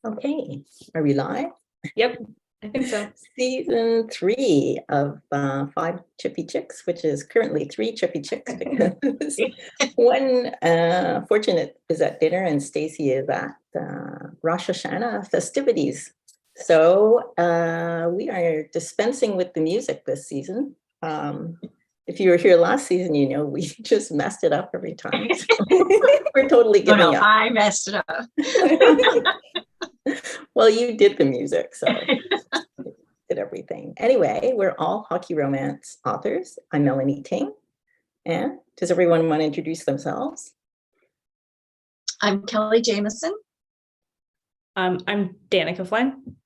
Okay, are we live? Yep, I think so. Season 3 of 5 Chippy Chicks, which is currently 3 Chippy Chicks because one fortunate is at dinner and Stacy is at Rosh Hashanah festivities. So we are dispensing with the music this season. If you were here last season, you know we just messed it up every time. So we're totally giving up. I messed it up. Well, you did the music, so did everything. Anyway, we're all hockey romance authors. I'm Melanie Ting. And does everyone want to introduce themselves? I'm Kelly Jameson. I'm Danica Flynn.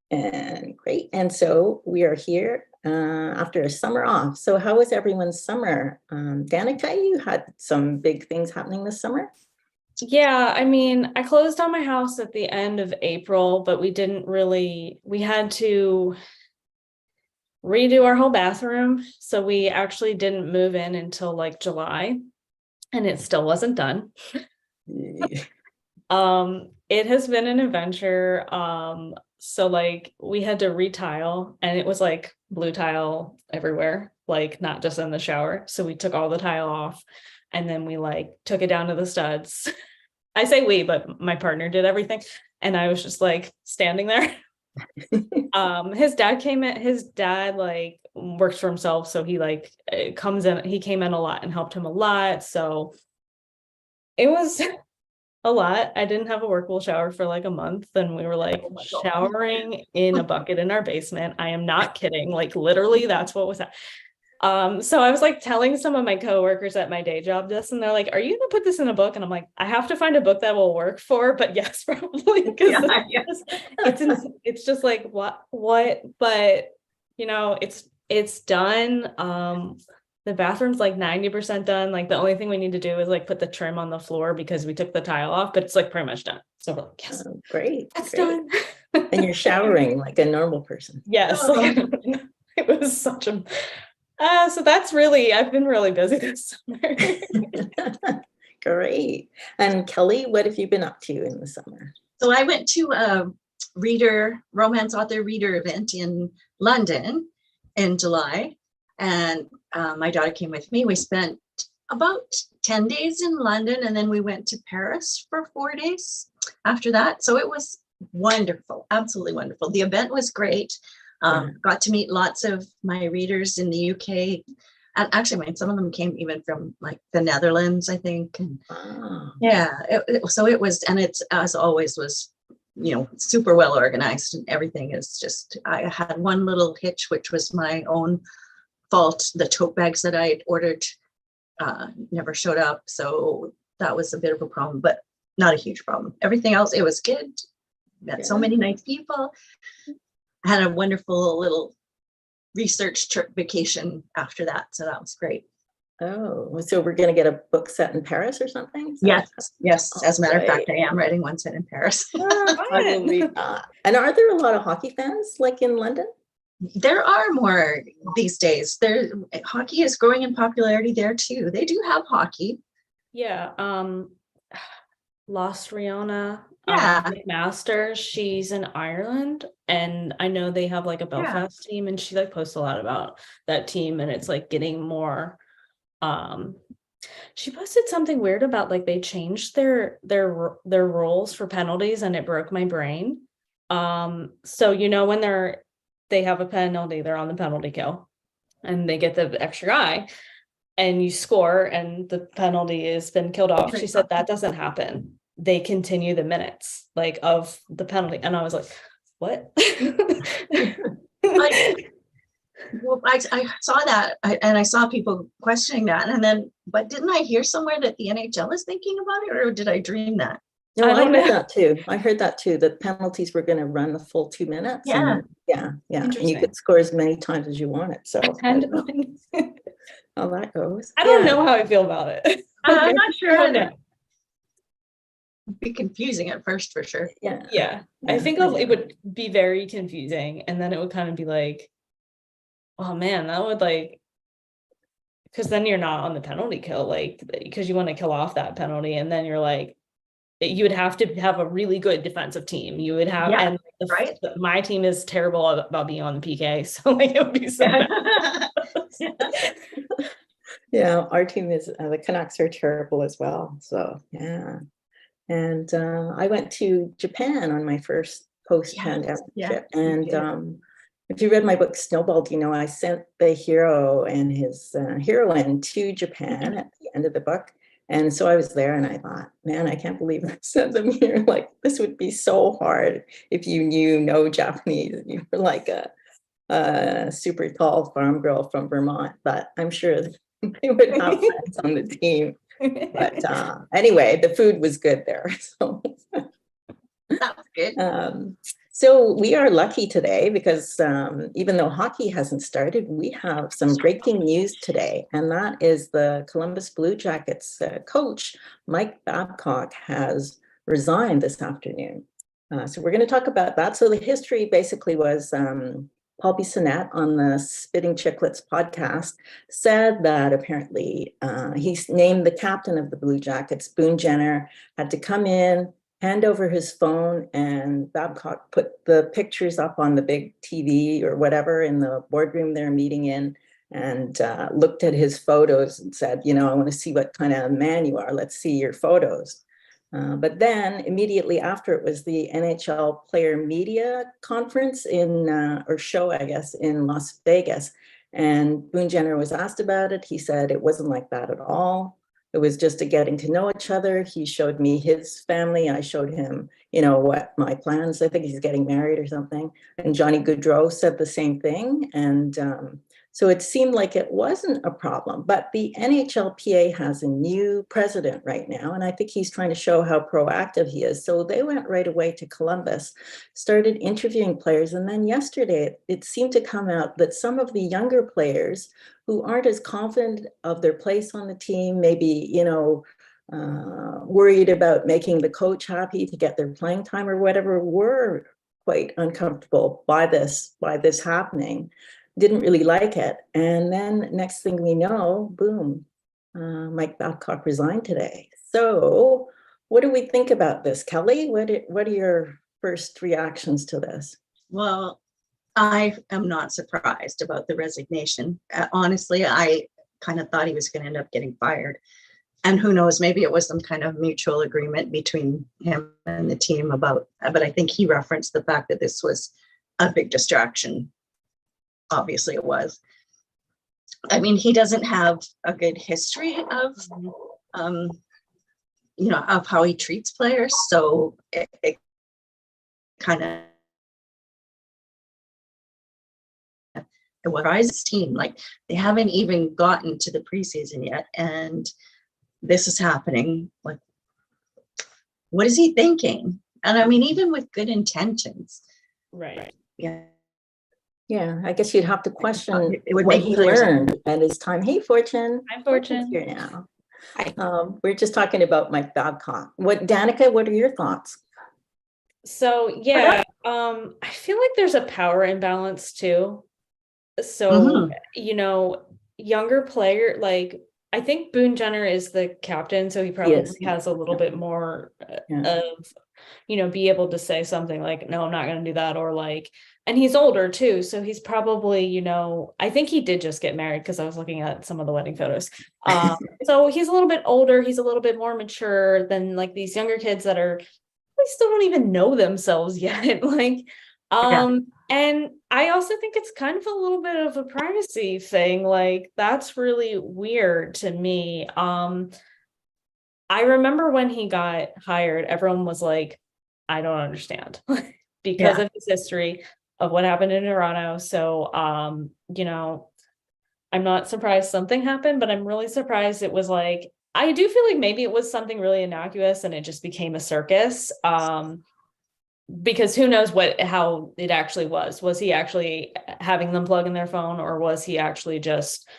And great. And so we are here after a summer off. So how was everyone's summer? Danica, you had some big things happening this summer? Yeah, I mean, I closed on my house at the end of April, but we had to redo our whole bathroom. So we actually didn't move in until like July, and it still wasn't done. It has been an adventure. So like we had to retile, and it was like blue tile everywhere, like not just in the shower. So we took all the tile off, and then we like took it down to the studs. I say we, but my partner did everything. And I was just like standing there. His dad like works for himself. So he like he came in a lot and helped him a lot. So it was a lot. I didn't have a workable shower for like a month. And we were like showering in a bucket in our basement. I am not kidding. Like literally that's what was that. So I was like telling some of my coworkers at my day job this, and they're like, "Are you gonna put this in a book?" And I'm like, "I have to find a book that will work for, but yes, probably." Because it's just like what, but you know, it's done. The bathroom's like 90% done. Like the only thing we need to do is like put the trim on the floor because we took the tile off, but it's like pretty much done. So we're like, yes, great, that's done. And you're showering like a normal person. Yes, like, it was such a. So I've been really busy this summer. Great. And Kelly, what have you been up to in the summer? So I went to a romance author reader event in London in July. And my daughter came with me. We spent about 10 days in London, and then we went to Paris for 4 days after that. So it was wonderful, absolutely wonderful. The event was great. Got to meet lots of my readers in the UK, and actually some of them came even from like the Netherlands, I think. And so it was, and it's as always was, you know, super well organized, and everything is just. I had one little hitch, which was my own fault. The tote bags that I had ordered never showed up, so that was a bit of a problem, but not a huge problem. Everything else, it was good. Met so many nice people. Had a wonderful little research trip vacation after that. So that was great. Oh, so we're going to get a book set in Paris or something? Yes. As a matter of fact, I am writing one set in Paris. I will read that. And are there a lot of hockey fans like in London? There are more these days. Hockey is growing in popularity there too. They do have hockey. Yeah. Lost Rihanna. Master, she's in Ireland, and I know they have like a Belfast team, and she like posts a lot about that team, and it's like getting more. She posted something weird about like they changed their rules for penalties, and it broke my brain. So you know when they have a penalty, they're on the penalty kill, and they get the extra guy, and you score, and the penalty has been killed off. She said that doesn't happen. They continue the minutes like of the penalty, and I was like, what? I saw that, and I saw people questioning that, and then but didn't I hear somewhere that the NHL is thinking about it, or did I dream that? No, I heard that too. I heard that too. The penalties were going to run the full 2 minutes. Yeah. And you could score as many times as you wanted. So how that goes. I don't know how I feel about it. I'm not sure. Be confusing at first for sure. Yeah. I think it would be very confusing, and then it would kind of be like, oh man, that would like, because then you're not on the penalty kill, like because you want to kill off that penalty, and then you're like, you would have to have a really good defensive team. You would have, Yeah, and right. my team is terrible about being on the PK, so like it would be so bad. Yeah, our team is, the Canucks are terrible as well. So, yeah. And I went to Japan on my first post-pandemic trip. And if you read my book, Snowballed, you know, I sent the hero and his heroine to Japan at the end of the book. And so I was there and I thought, man, I can't believe I sent them here. Like, this would be so hard if you knew no Japanese. You were like a super tall farm girl from Vermont, but I'm sure they would have friends on the team. But anyway, the food was good there. So That was good. So we are lucky today because even though hockey hasn't started, we have some breaking news today. And that is the Columbus Blue Jackets coach, Mike Babcock, has resigned this afternoon. So we're going to talk about that. So the history basically was Paul Bissonnette on the Spitting Chicklets podcast said that apparently he's named the captain of the Blue Jackets. Boone Jenner had to come in, hand over his phone, and Babcock put the pictures up on the big TV or whatever in the boardroom they're meeting in, and looked at his photos and said, you know, I want to see what kind of man you are. Let's see your photos. But then immediately after, it was the NHL player media conference or show, I guess, in Las Vegas. And Boone Jenner was asked about it. He said it wasn't like that at all. It was just a getting to know each other. He showed me his family. I showed him, you know, what my plans. I think he's getting married or something. And Johnny Gaudreau said the same thing. And so it seemed like it wasn't a problem. But the NHLPA has a new president right now, and I think he's trying to show how proactive he is. So they went right away to Columbus, started interviewing players. And then yesterday, it seemed to come out that some of the younger players who aren't as confident of their place on the team, maybe, you know, worried about making the coach happy to get their playing time or whatever, were quite uncomfortable by this happening, didn't really like it. And then next thing we know, boom, Mike Babcock resigned today. So what do we think about this, Kelly? What are your first reactions to this? Well, I am not surprised about the resignation. Honestly, I kind of thought he was going to end up getting fired. And who knows, maybe it was some kind of mutual agreement between him and the team about, but I think he referenced the fact that this was a big distraction. Obviously it was. I mean, he doesn't have a good history of, you know, of how he treats players. So it kind of, it was his team. Like, they haven't even gotten to the preseason yet, and this is happening. Like, what is he thinking? And I mean, even with good intentions, Right. Yeah, I guess you'd have to question it would what make he players learned at his time. Hey, Fortune. Hi, Fortune. Here now. Hi. We're just talking about Mike Babcock. Danica, what are your thoughts? So yeah, I feel like there's a power imbalance too. So, you know, younger player, like, I think Boone Jenner is the captain, so he probably has a little bit more of, you know, be able to say something like, no, I'm not going to do that. Or like, and he's older too. So he's probably, you know, I think he did just get married because I was looking at some of the wedding photos. So he's a little bit older. He's a little bit more mature than like these younger kids that are, they still don't even know themselves yet. Like, and I also think it's kind of a little bit of a privacy thing. Like, that's really weird to me. I remember when he got hired, everyone was like, I don't understand because of his history of what happened in Toronto. So, you know, I'm not surprised something happened, but I'm really surprised it was like, I do feel like maybe it was something really innocuous and it just became a circus. Because who knows how it actually was. Was he actually having them plug in their phone, or was he actually just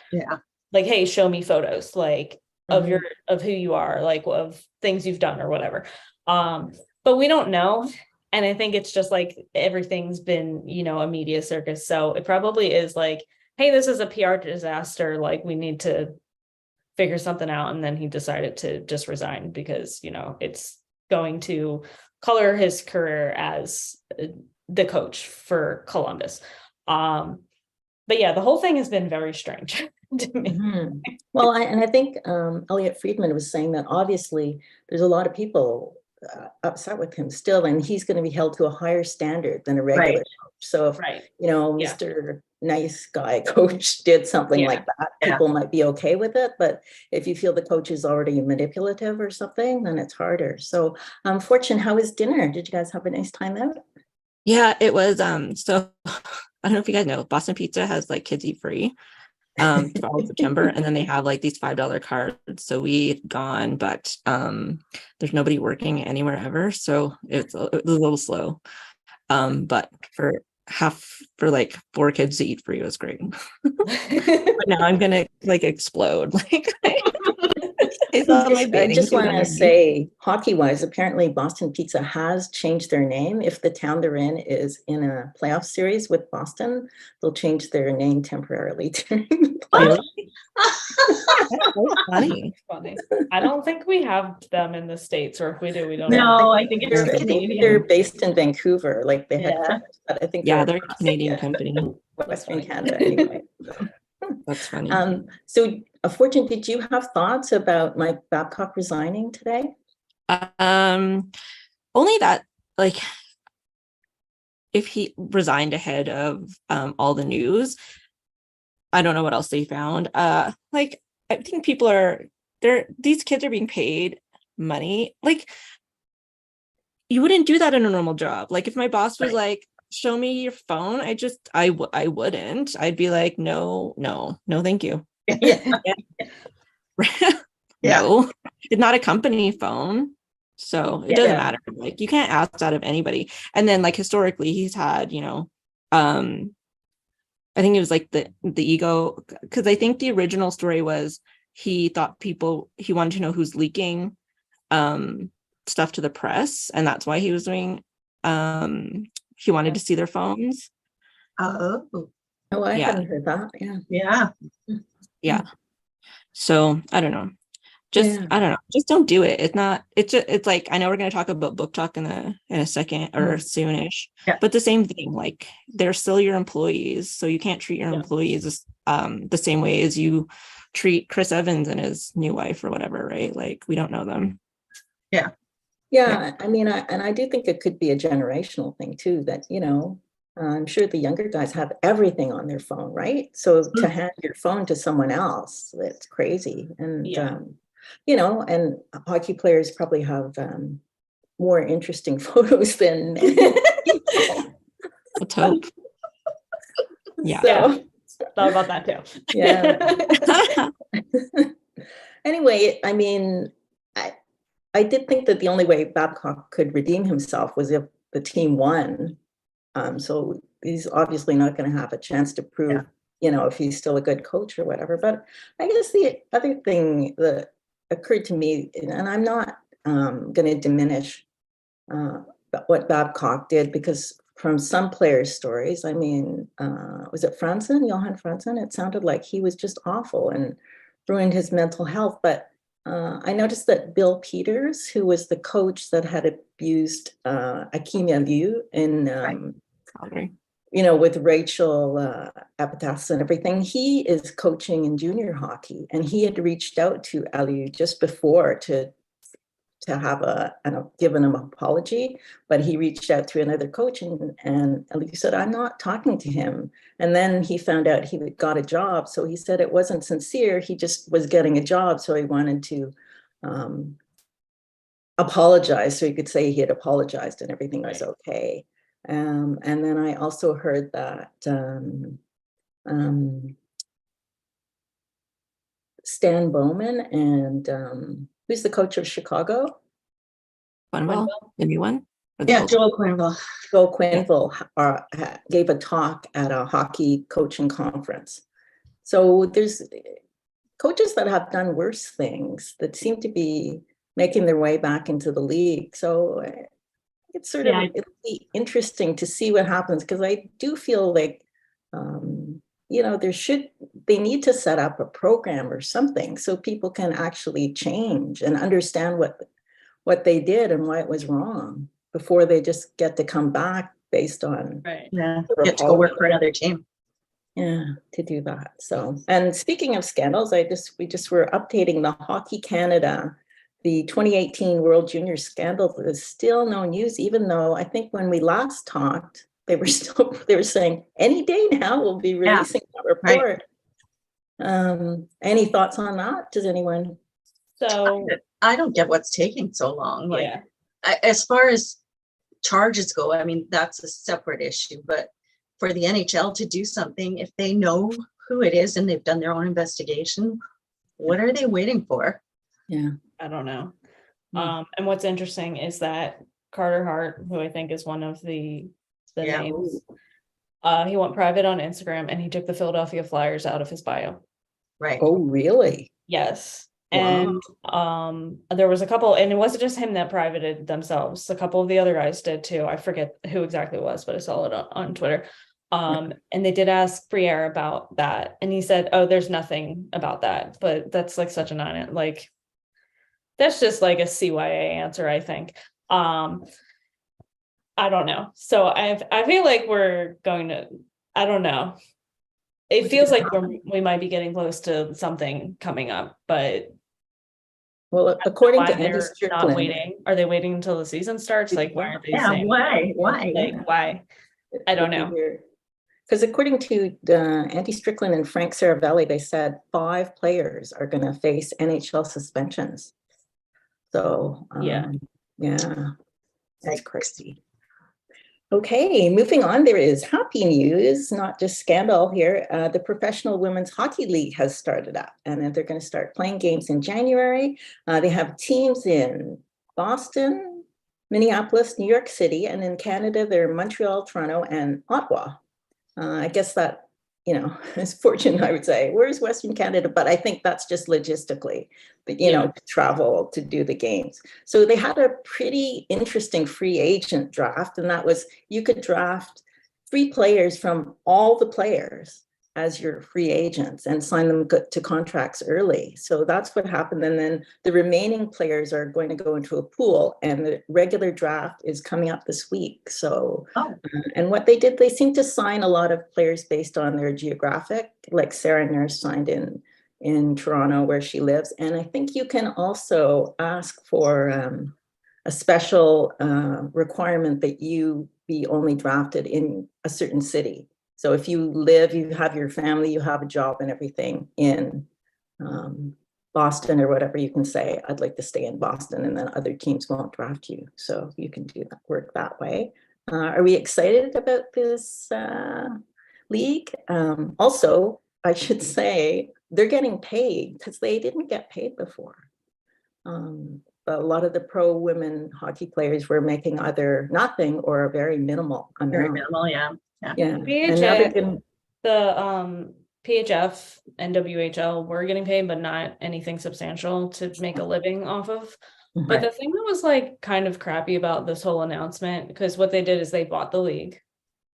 like, hey, show me photos like of who you are, like of things you've done or whatever. But we don't know. And I think it's just like everything's been, you know, a media circus. So it probably is like, hey, this is a PR disaster. Like, we need to figure something out. And then he decided to just resign because, you know, it's going to color his career as the coach for Columbus. But yeah, the whole thing has been very strange to me. Mhm. Well, I think Elliot Friedman was saying that obviously there's a lot of people upset with him still, and he's going to be held to a higher standard than a regular coach. So if, Right. Yeah. Mr. Nice Guy coach did something Yeah. like that, Yeah. people might be okay with it. But if you feel the coach is already manipulative or something, then it's harder. So, Fortune, how was dinner? Did you guys have a nice time out? Yeah, it was so I don't know if you guys know, Boston Pizza has like kids eat free for all of September, and then they have like these $5 cards. So we'd gone, but there's nobody working anywhere ever, so it was a little slow. But for like 4 kids to eat free was great. But now I'm gonna like explode. Like I just want to say, hockey-wise, apparently Boston Pizza has changed their name. If the town they're in is in a playoff series with Boston, they'll change their name temporarily. Really? That's so funny. Funny. I don't think we have them in the States, or if we do, we don't. No, I think it's They're Canadian. based in Vancouver, like they had, Yeah. but I think Yeah, they're a Canadian company. Western funny. Canada anyway. That's funny. So, Fortune, did you have thoughts about Mike Babcock resigning today? Only that, like, if he resigned ahead of all the news, I don't know what else they found. Like, I think these kids are being paid money. Like, you wouldn't do that in a normal job. Like, if my boss was like, show me your phone, I wouldn't. I'd be like, no, thank you. Yeah. No, it's not a company phone, so it doesn't matter. Like, you can't ask that of anybody. And then, like, historically, he's had, I think it was like the ego, because I think the original story was he wanted to know who's leaking stuff to the press, and that's why he was doing he wanted to see their phones. Oh, I hadn't heard that. yeah. So I don't know. I don't know. Just don't do it. It's like, I know we're going to talk about BookTok in a second or soonish, but the same thing, like, they're still your employees. So you can't treat your employees the same way as you treat Chris Evans and his new wife or whatever, right? Like, we don't know them. Yeah. I mean, I do think it could be a generational thing too, that, I'm sure the younger guys have everything on their phone, right? So to hand your phone to someone else, it's crazy. And, and hockey players probably have more interesting photos than Let's hope. Yeah. Thought about that too. Yeah. Anyway, I mean, I did think that the only way Babcock could redeem himself was if the team won. So he's obviously not going to have a chance to prove, if he's still a good coach or whatever. But I guess the other thing that occurred to me, and I'm not going to diminish what Babcock did, because from some players' stories, I mean, was it Johan Franzen? It sounded like he was just awful and ruined his mental health. But I noticed that Bill Peters, who was the coach that had abused Akim Aliu in, with Rachel Apatas and everything, he is coaching in junior hockey, and he had reached out to Aliu just before to have given him an apology, but he reached out to another coach, and Aliu said, I'm not talking to him. And then he found out he got a job. So he said it wasn't sincere. He just was getting a job. So he wanted to apologize. So he could say he had apologized and everything was okay. And then I also heard that Stan Bowman and who's the coach of Chicago? Quenneville, the new one? Joel Quenneville. Joel Quenneville gave a talk at a hockey coaching conference. So there's coaches that have done worse things that seem to be making their way back into the league. So it's sort of it'll be interesting to see what happens, because I do feel like they need to set up a program or something so people can actually change and understand what they did and why it was wrong before they just get to come back based on Right. Yeah, the get to go work for another team. to do that. So, and speaking of scandals, we just were updating the Hockey Canada. The 2018 World Junior scandal is still no news, even though I think when we last talked, they were saying any day now we'll be releasing that report. Any thoughts on that? Does anyone? So I don't get what's taking so long. Like, yeah, as far as charges go, I mean, that's a separate issue, but for the NHL to do something, if they know who it is and they've done their own investigation, what are they waiting for? Yeah. I don't know. Hmm. And what's interesting is that Carter Hart, who I think is one of the Yeah. names, he went private on Instagram and he took the Philadelphia Flyers out of his bio. Right. Oh, really? Yes. Wow. And there was a couple, and it wasn't just him that privated themselves. A couple of the other guys did too. I forget who exactly it was, but I saw it on Twitter. And they did ask Briere about that. And he said, oh, there's nothing about that. But that's like such a like, that's just like a CYA answer, I think. I don't know. So I feel like we're going to, I don't know. It feels like we might be getting close to something coming up, but Well, according to why Andy they're not Strickland, waiting? Are they waiting until the season starts? Like, why aren't they Yeah, saying? why? Like, why? I don't know. Because according to Andy Strickland and Frank Saravelli, they said 5 players are going to face NHL suspensions. So, Yeah. that's crazy. Okay, moving on, there is happy news, not just scandal here. The Professional Women's Hockey League has started up, and then they're going to start playing games in January. They have teams in Boston, Minneapolis, New York City, and in Canada, they're Montreal, Toronto, and Ottawa. I guess that, is fortunate, I would say. Where's Western Canada? But I think that's just logistically, but, to travel to do the games. So they had a pretty interesting free agent draft, and that was you could draft 3 players from all the players as your free agents and sign them to contracts early. So that's what happened. And then the remaining players are going to go into a pool, and the regular draft is coming up this week. So, and what they did, they seemed to sign a lot of players based on their geographic, like Sarah Nurse signed in Toronto where she lives. And I think you can also ask for a special requirement that you be only drafted in a certain city. So if you have your family, you have a job and everything in Boston or whatever, you can say, I'd like to stay in Boston, and then other teams won't draft you. So you can do that, work that way. Are we excited about this league? Also, I should say they're getting paid because they didn't get paid before. A lot of the pro women hockey players were making either nothing or a very minimal amount. Very minimal, yeah. Yeah. PHF, the PHF and WHL were getting paid, but not anything substantial to make a living off of. But the thing that was like kind of crappy about this whole announcement, because what they did is they bought the league,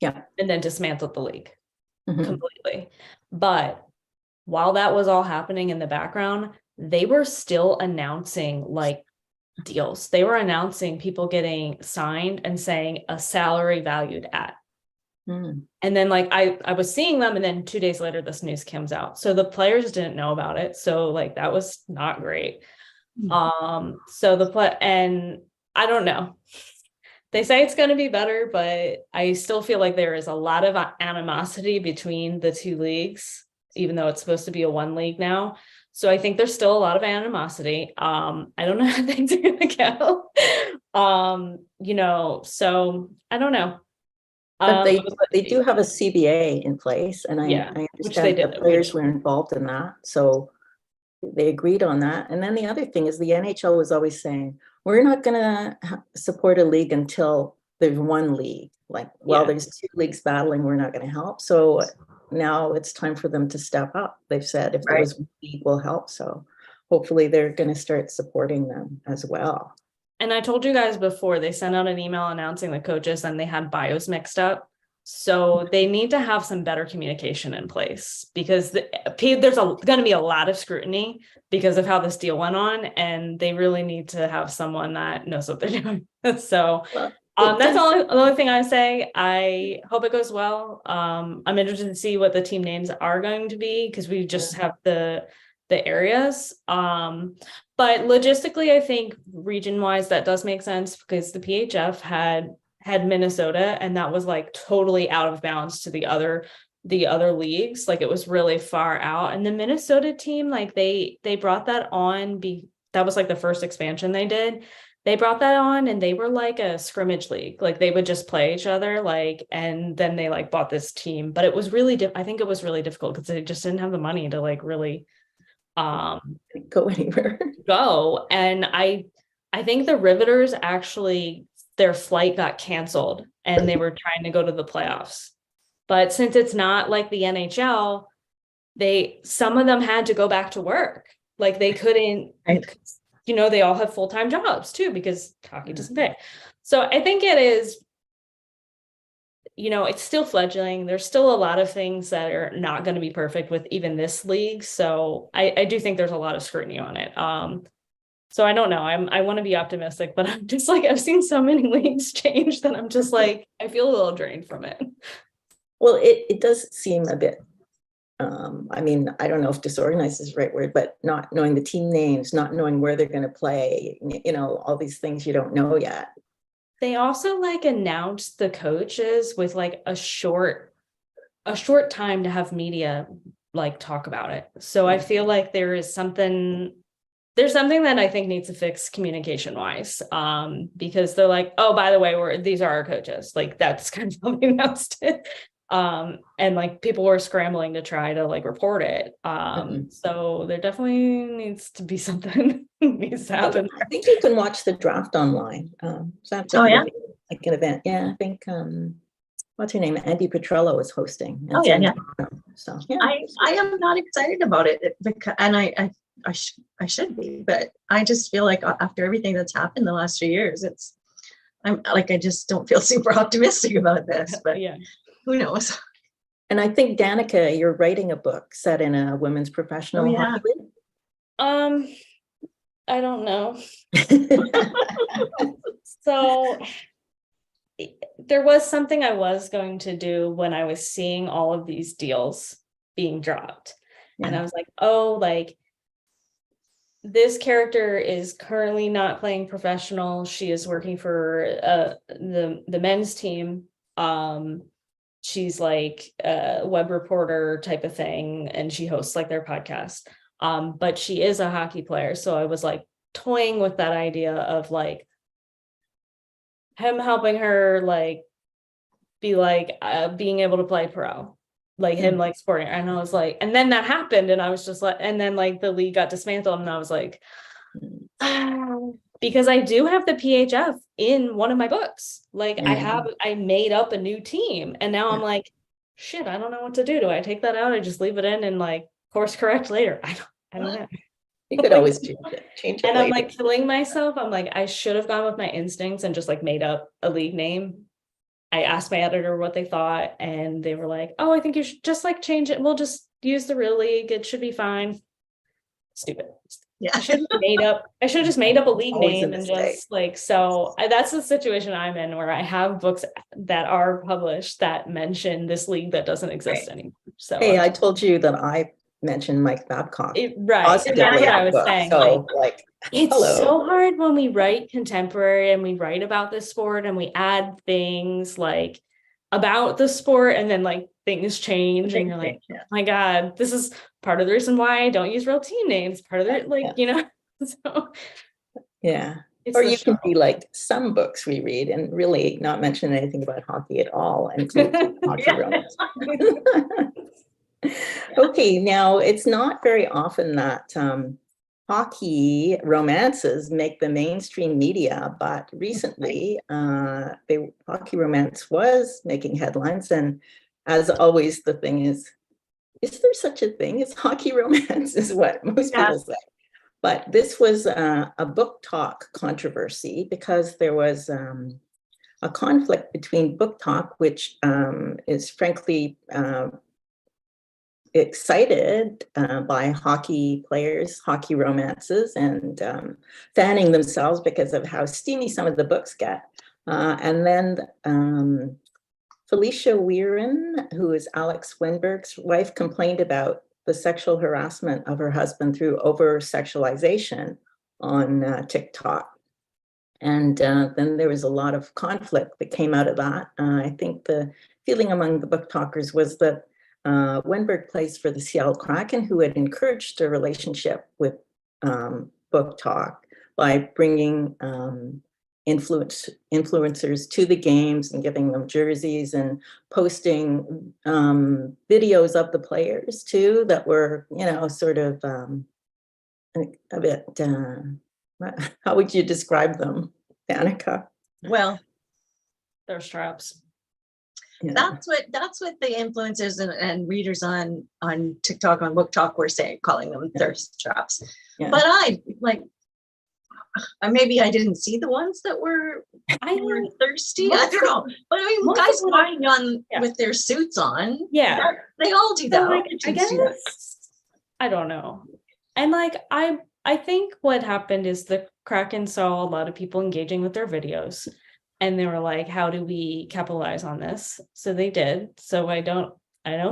and then dismantled the league completely. But while that was all happening in the background, they were still announcing like deals. They were announcing people getting signed and saying a salary valued at. And then like I was seeing them, and then 2 days later this news comes out. So the players didn't know about it. So like that was not great. So and I don't know. They say it's going to be better, but I still feel like there is a lot of animosity between the 2 leagues, even though it's supposed to be a 1 league now. So I think there's still a lot of animosity. I don't know how things are going to go. So I don't know. But they do have a CBA in place, and I understand the players were involved in that. So they agreed on that. And then the other thing is the NHL was always saying, we're not going to support a league until there's 1 league. Like, while there's 2 leagues battling, we're not going to help. So now it's time for them to step up. They've said if there was 1 league, we'll help. So hopefully they're going to start supporting them as well. And I told you guys before, they sent out an email announcing the coaches, and they had bios mixed up. So they need to have some better communication in place, because there's going to be a lot of scrutiny because of how this deal went on, and they really need to have someone that knows what they're doing. So that's the only thing I say. I hope it goes well. I'm interested to see what the team names are going to be, because we just have the areas. But logistically, I think region-wise, that does make sense, because the PHF had Minnesota, and that was like totally out of bounds to the other leagues. Like, it was really far out. And the Minnesota team, like they brought that on, that was like the first expansion they did. They brought that on, and they were like a scrimmage league. Like, they would just play each other, like, and then they like bought this team. But it was really I think it was really difficult, because they just didn't have the money to like really go anywhere. And I think the Riveters actually, their flight got canceled, and they were trying to go to the playoffs. But since it's not like the NHL, some of them had to go back to work. Like, they couldn't, they all have full-time jobs too, because hockey doesn't pay. So I think it is, it's still fledgling. There's still a lot of things that are not going to be perfect with even this league. So I do think there's a lot of scrutiny on it. So I don't know. I want to be optimistic, but I'm just like, I've seen so many leagues change that I'm just like, I feel a little drained from it. Well, it does seem a bit, I mean, I don't know if disorganized is the right word, but not knowing the team names, not knowing where they're going to play, all these things you don't know yet. They also like announced the coaches with like a short time to have media like talk about it. So I feel like there's something that I think needs to fix communication wise, because they're like, oh, by the way, these are our coaches. Like, that's kind of how they announced it. And like, people were scrambling to try to like report it. So there definitely needs to be something needs to happen. I think you can watch the draft online. So like an event. Yeah, I think what's her name? Andy Petrello is hosting. So yeah. I am not excited about it, because, and I should be, but I just feel like after everything that's happened the last 2 years, I just don't feel super optimistic about this, but yeah, who knows? And I think, Danica, you're writing a book set in a women's professional hockey league. I don't know. So there was something I was going to do when I was seeing all of these deals being dropped. Yeah. And I was like, oh, like, this character is currently not playing professional. She is working for the men's team. She's like a web reporter type of thing, and she hosts like their podcast. But she is a hockey player. So I was like toying with that idea of like him helping her like be like being able to play pro, like him like supporting her. And I was like, and then that happened, and I was just like, and then like the league got dismantled, and I was like, because I do have the PHF in one of my books. Like I made up a new team, and now I'm like, shit, I don't know what to do. Do I take that out? I just leave it in and like course correct later? I don't know. You could always change it and later. I'm like killing myself. I'm like, I should have gone with my instincts and just like made up a league name. I asked my editor what they thought, and they were like, oh, I think you should just like change it. We'll just use the real league. It should be fine. Stupid. Yeah. I should have just made up a league name and just like, so that's the situation I'm in, where I have books that are published that mention this league that doesn't exist anymore. So hey, I told you that I mentioned Mike Babcock. Right. That's what I was saying. So like it's so hard when we write contemporary and we write about this sport and we add things like about the sport, and then like things change and you're like, oh my God, this is part of the reason why I don't use real team names, part of the so yeah. Or you can be like some books we read and really not mention anything about hockey at all, and hockey romance. Okay, now it's not very often that hockey romances make the mainstream media, but recently hockey romance was making headlines. And as always, the thing is there such a thing as hockey romance, is what most people say. But this was a BookTok controversy, because there was a a conflict between BookTok, which is frankly excited by hockey players, hockey romances, and fanning themselves because of how steamy some of the books get. And then Felicia Weirin, who is Alex Winberg's wife, complained about the sexual harassment of her husband through over-sexualization on TikTok. And then there was a lot of conflict that came out of that. I think the feeling among the book talkers was that Winberg plays for the Seattle Kraken, who had encouraged a relationship with BookTok by bringing influencers to the games and giving them jerseys and posting videos of the players too that were, you know, sort of a bit, how would you describe them, Danica? Well, They're straps. Yeah. that's what the influencers and readers on TikTok, on BookTok were saying, calling them thirst traps. Yeah. But I like, maybe I didn't see the ones that were thirsty. I don't know. But I mean, guys walking on with their suits on. Yeah. They all do So, that. like, I guess, I don't know. And like, I think what happened is the Kraken saw a lot of people engaging with their videos, and they were like, how do we capitalize on this? So they did. So I don't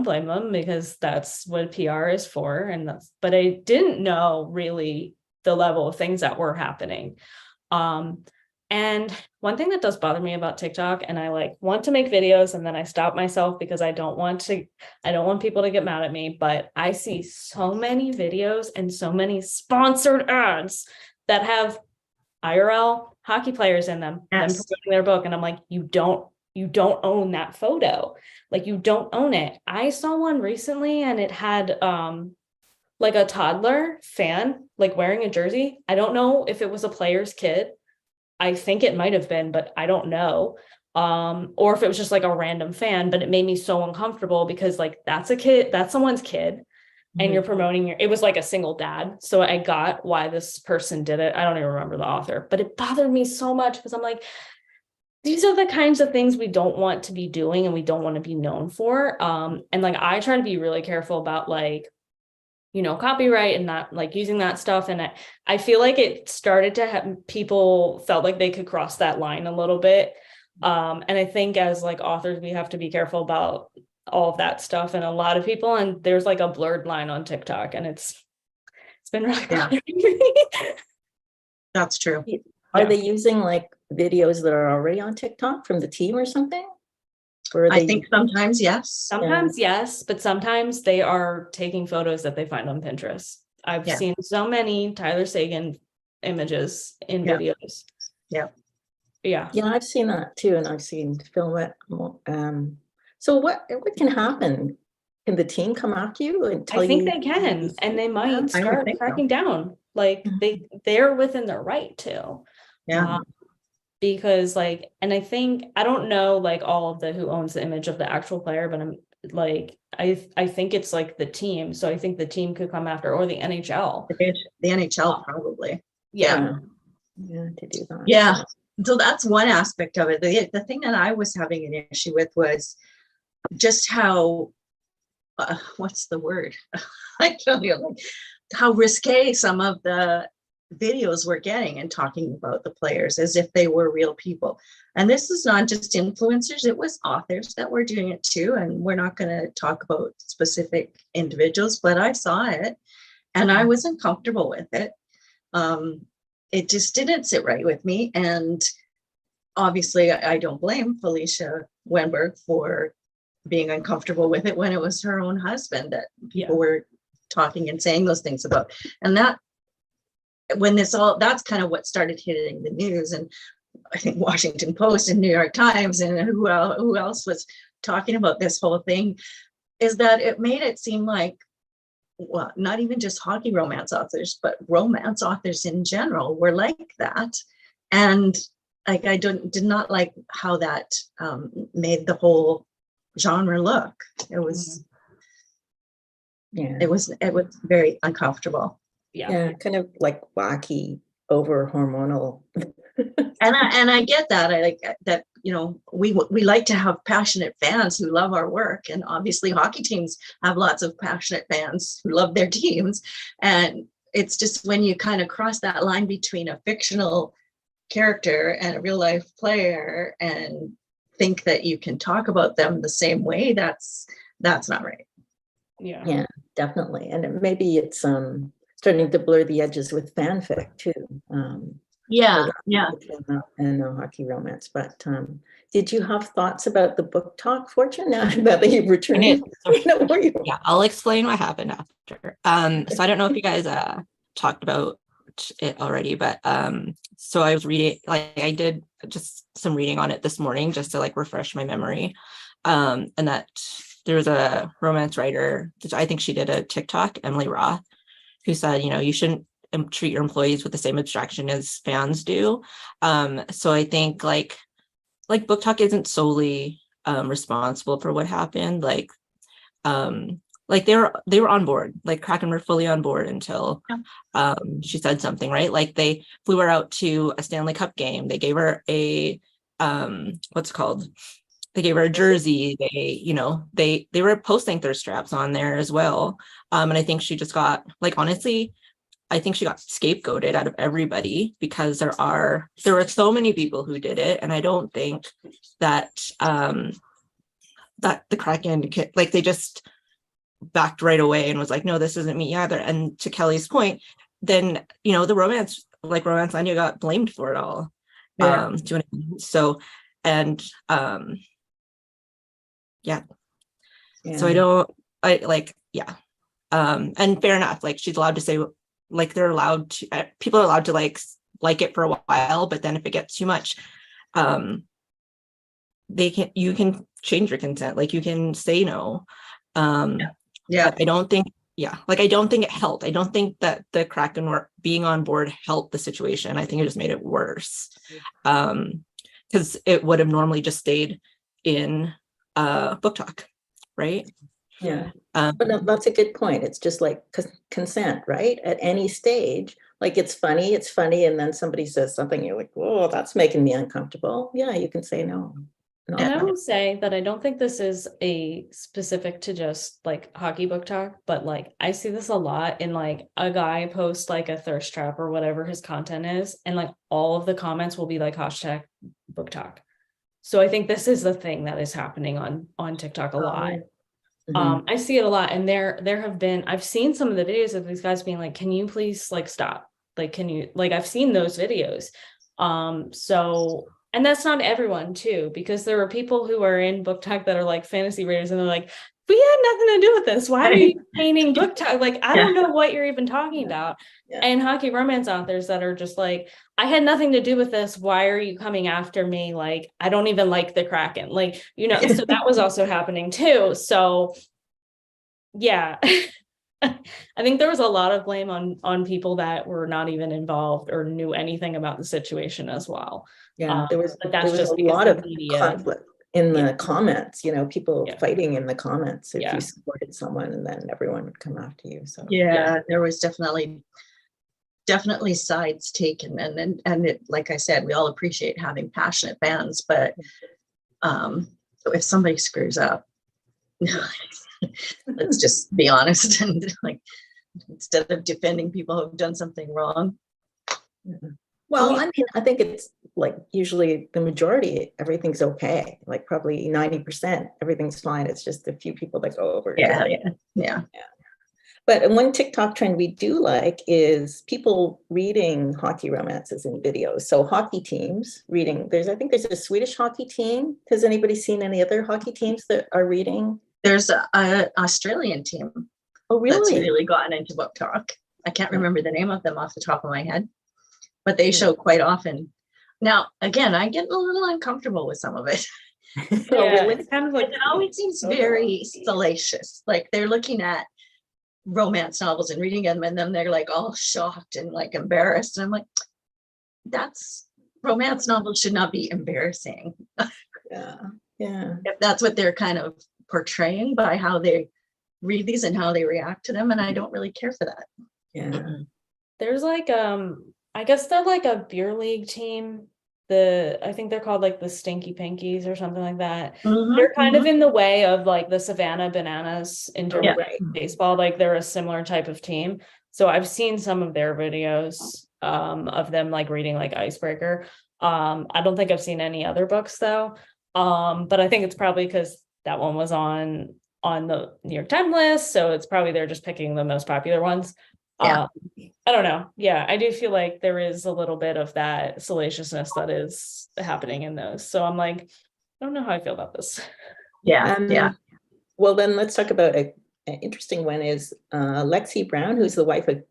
blame them, because that's what PR is for. But I didn't know really the level of things that were happening. And one thing that does bother me about TikTok, and I like want to make videos and then I stop myself because I don't want people to get mad at me, but I see so many videos and so many sponsored ads that have IRL hockey players in them, them promoting their book. And I'm like, you don't own that photo. Like, you don't own it. I saw one recently and it had, like a toddler fan, like wearing a jersey. I don't know if it was a player's kid. I think it might have been, but I don't know. Or if it was just like a random fan, but it made me so uncomfortable because like, that's a kid, that's someone's kid. And you're promoting it was like a single dad. So I got why this person did it. I don't even remember the author, but it bothered me so much because I'm like, these are the kinds of things we don't want to be doing and we don't want to be known for. And like, I try to be really careful about like, you know, copyright and not like using that stuff. And I feel like it started to have people felt like they could cross that line a little bit. And I think as like authors, we have to be careful about all of that stuff. And a lot of people, and there's like a blurred line on TikTok, and it's been really That's true. Are they using like videos that are already on TikTok from the team or something? Or I think sometimes, yes. Sometimes, yes, but sometimes they are taking photos that they find on Pinterest. I've seen so many Tyler Sagan images in videos. Yeah. Yeah, I've seen that too, and I've seen film it. So what can happen? Can the team come after you and tell you? I think they can, and they might start cracking down. Like they're within their right to. Yeah. Because like, and I think, I don't know like all of the who owns the image of the actual player, but I'm like, I think it's like the team. So I think the team could come after, or the NHL. The NHL probably. Yeah. To do that. Yeah. So that's one aspect of it. The thing that I was having an issue with was just how, what's the word? I don't know, like how risque some of the videos were getting and talking about the players as if they were real people. And this is not just influencers, it was authors that were doing it too. And we're not going to talk about specific individuals, but I saw it and I wasn't comfortable with it. It just didn't sit right with me. And obviously I don't blame Felicia Wenberg for being uncomfortable with it when it was her own husband that people were talking and saying those things about. And that, when that's kind of what started hitting the news. And I think Washington Post and New York Times and who else was talking about this whole thing, is that it made it seem like, well, not even just hockey romance authors, but romance authors in general were like that. And like, I did not like how that made the whole genre look. It was, it was very uncomfortable. Yeah, kind of like wacky, over hormonal And I get that. I like that, we like to have passionate fans who love our work. And obviously hockey teams have lots of passionate fans who love their teams. And it's just when you kind of cross that line between a fictional character and a real life player and think that you can talk about them the same way, that's not right. Yeah, definitely. And maybe it's starting to blur the edges with fanfic too. Yeah. And hockey romance. But did you have thoughts about the BookTok, Fortune, now that you've returned? Yeah, I'll explain what happened after. So I don't know if you guys talked about it already, but so I was reading, like I did just some reading on it this morning just to like refresh my memory. And that there was a romance writer, I think she did a TikTok, Emily Roth, who said, you shouldn't treat your employees with the same abstraction as fans do. So I think like BookTok isn't solely responsible for what happened. Like they were on board, like Kraken were fully on board until she said something, right? Like they flew her out to a Stanley Cup game. They gave her a they gave her a jersey. They were posting thirst traps on there as well. And I think she just got, like, honestly, I think she got scapegoated out of everybody because there were so many people who did it. And I don't think that that the Kraken, like, they just backed right away and was like, no, this isn't me either. And to Kelly's point, then, the romance Anya got blamed for it all. Yeah. Do you know what I mean? So, and yeah. So and fair enough, like she's allowed to say, like they're allowed to, people are allowed to like it for a while, but then if it gets too much, you can change your consent, like you can say no. Yeah. I don't think it helped. I don't think that the Kraken were being on board helped the situation. I think it just made it worse. Because it would have normally just stayed in BookTok, right? Yeah. But no, that's a good point. It's just like consent, right? At any stage, like it's funny, and then somebody says something, you're like, whoa, that's making me uncomfortable. Yeah, you can say no. And I will say that I don't think this is a specific to just like hockey BookTok, but like I see this a lot in like a guy posts like a thirst trap or whatever his content is, and like all of the comments will be like hashtag BookTok. So I think this is the thing that is happening on TikTok a lot. Mhm. I see it a lot, and I've seen some of the videos of these guys being like, can you please like stop? Like, can you, like, I've seen those videos. So, and that's not everyone too, because there are people who are in BookTok that are like fantasy readers, and they're like, we had nothing to do with this. Why are you painting BookTok? Like, I don't know what you're even talking about. Yeah. And hockey romance authors that are just like, I had nothing to do with this. Why are you coming after me? Like, I don't even like the Kraken. Like, so that was also happening too. So yeah, I think there was a lot of blame on people that were not even involved or knew anything about the situation as well. Yeah, there was just a lot of media conflict in the comments, people Yeah. fighting in the comments if Yeah. you supported someone, and then everyone would come after you. So Yeah, there was definitely sides taken, and it, like I said, we all appreciate having passionate fans, but if somebody screws up, let's just be honest, and like, instead of defending people who've done something wrong. Well, I mean, I think it's like usually the majority, everything's okay. Like probably 90%, everything's fine. It's just a few people that go over. Yeah. But one TikTok trend we do like is people reading hockey romances in videos. So hockey teams reading. I think there's a Swedish hockey team. Has anybody seen any other hockey teams that are reading? There's an Australian team. Oh, really? That's really gotten into BookTok. I can't remember the name of them off the top of my head, but they show quite often. Now, again, I get a little uncomfortable with some of it. It's kind of like, It always seems very salacious. Like they're looking at romance novels and reading them, and then they're like all shocked and like embarrassed. And I'm like, romance novels should not be embarrassing. Yeah. If that's what they're kind of portraying by how they read these and how they react to them, and I don't really care for that. Yeah. there's like I guess they're like a beer league team. I think they're called like the Stinky Pinkies or something like that. Mhm, They're kind of mhm. in the way of like the Savannah Bananas in terms Yeah. of baseball. Like they're a similar type of team. So I've seen some of their videos of them like reading like Icebreaker. I don't think I've seen any other books though. But I think it's probably because that one was on the New York Times list. So it's probably they're just picking the most popular ones. Yeah. I don't know. Yeah, I do feel like there is a little bit of that salaciousness that is happening in those. So I'm like, I don't know how I feel about this. Yeah. Yeah. Well, then let's talk about an interesting one is Lexi Brown, who's the wife of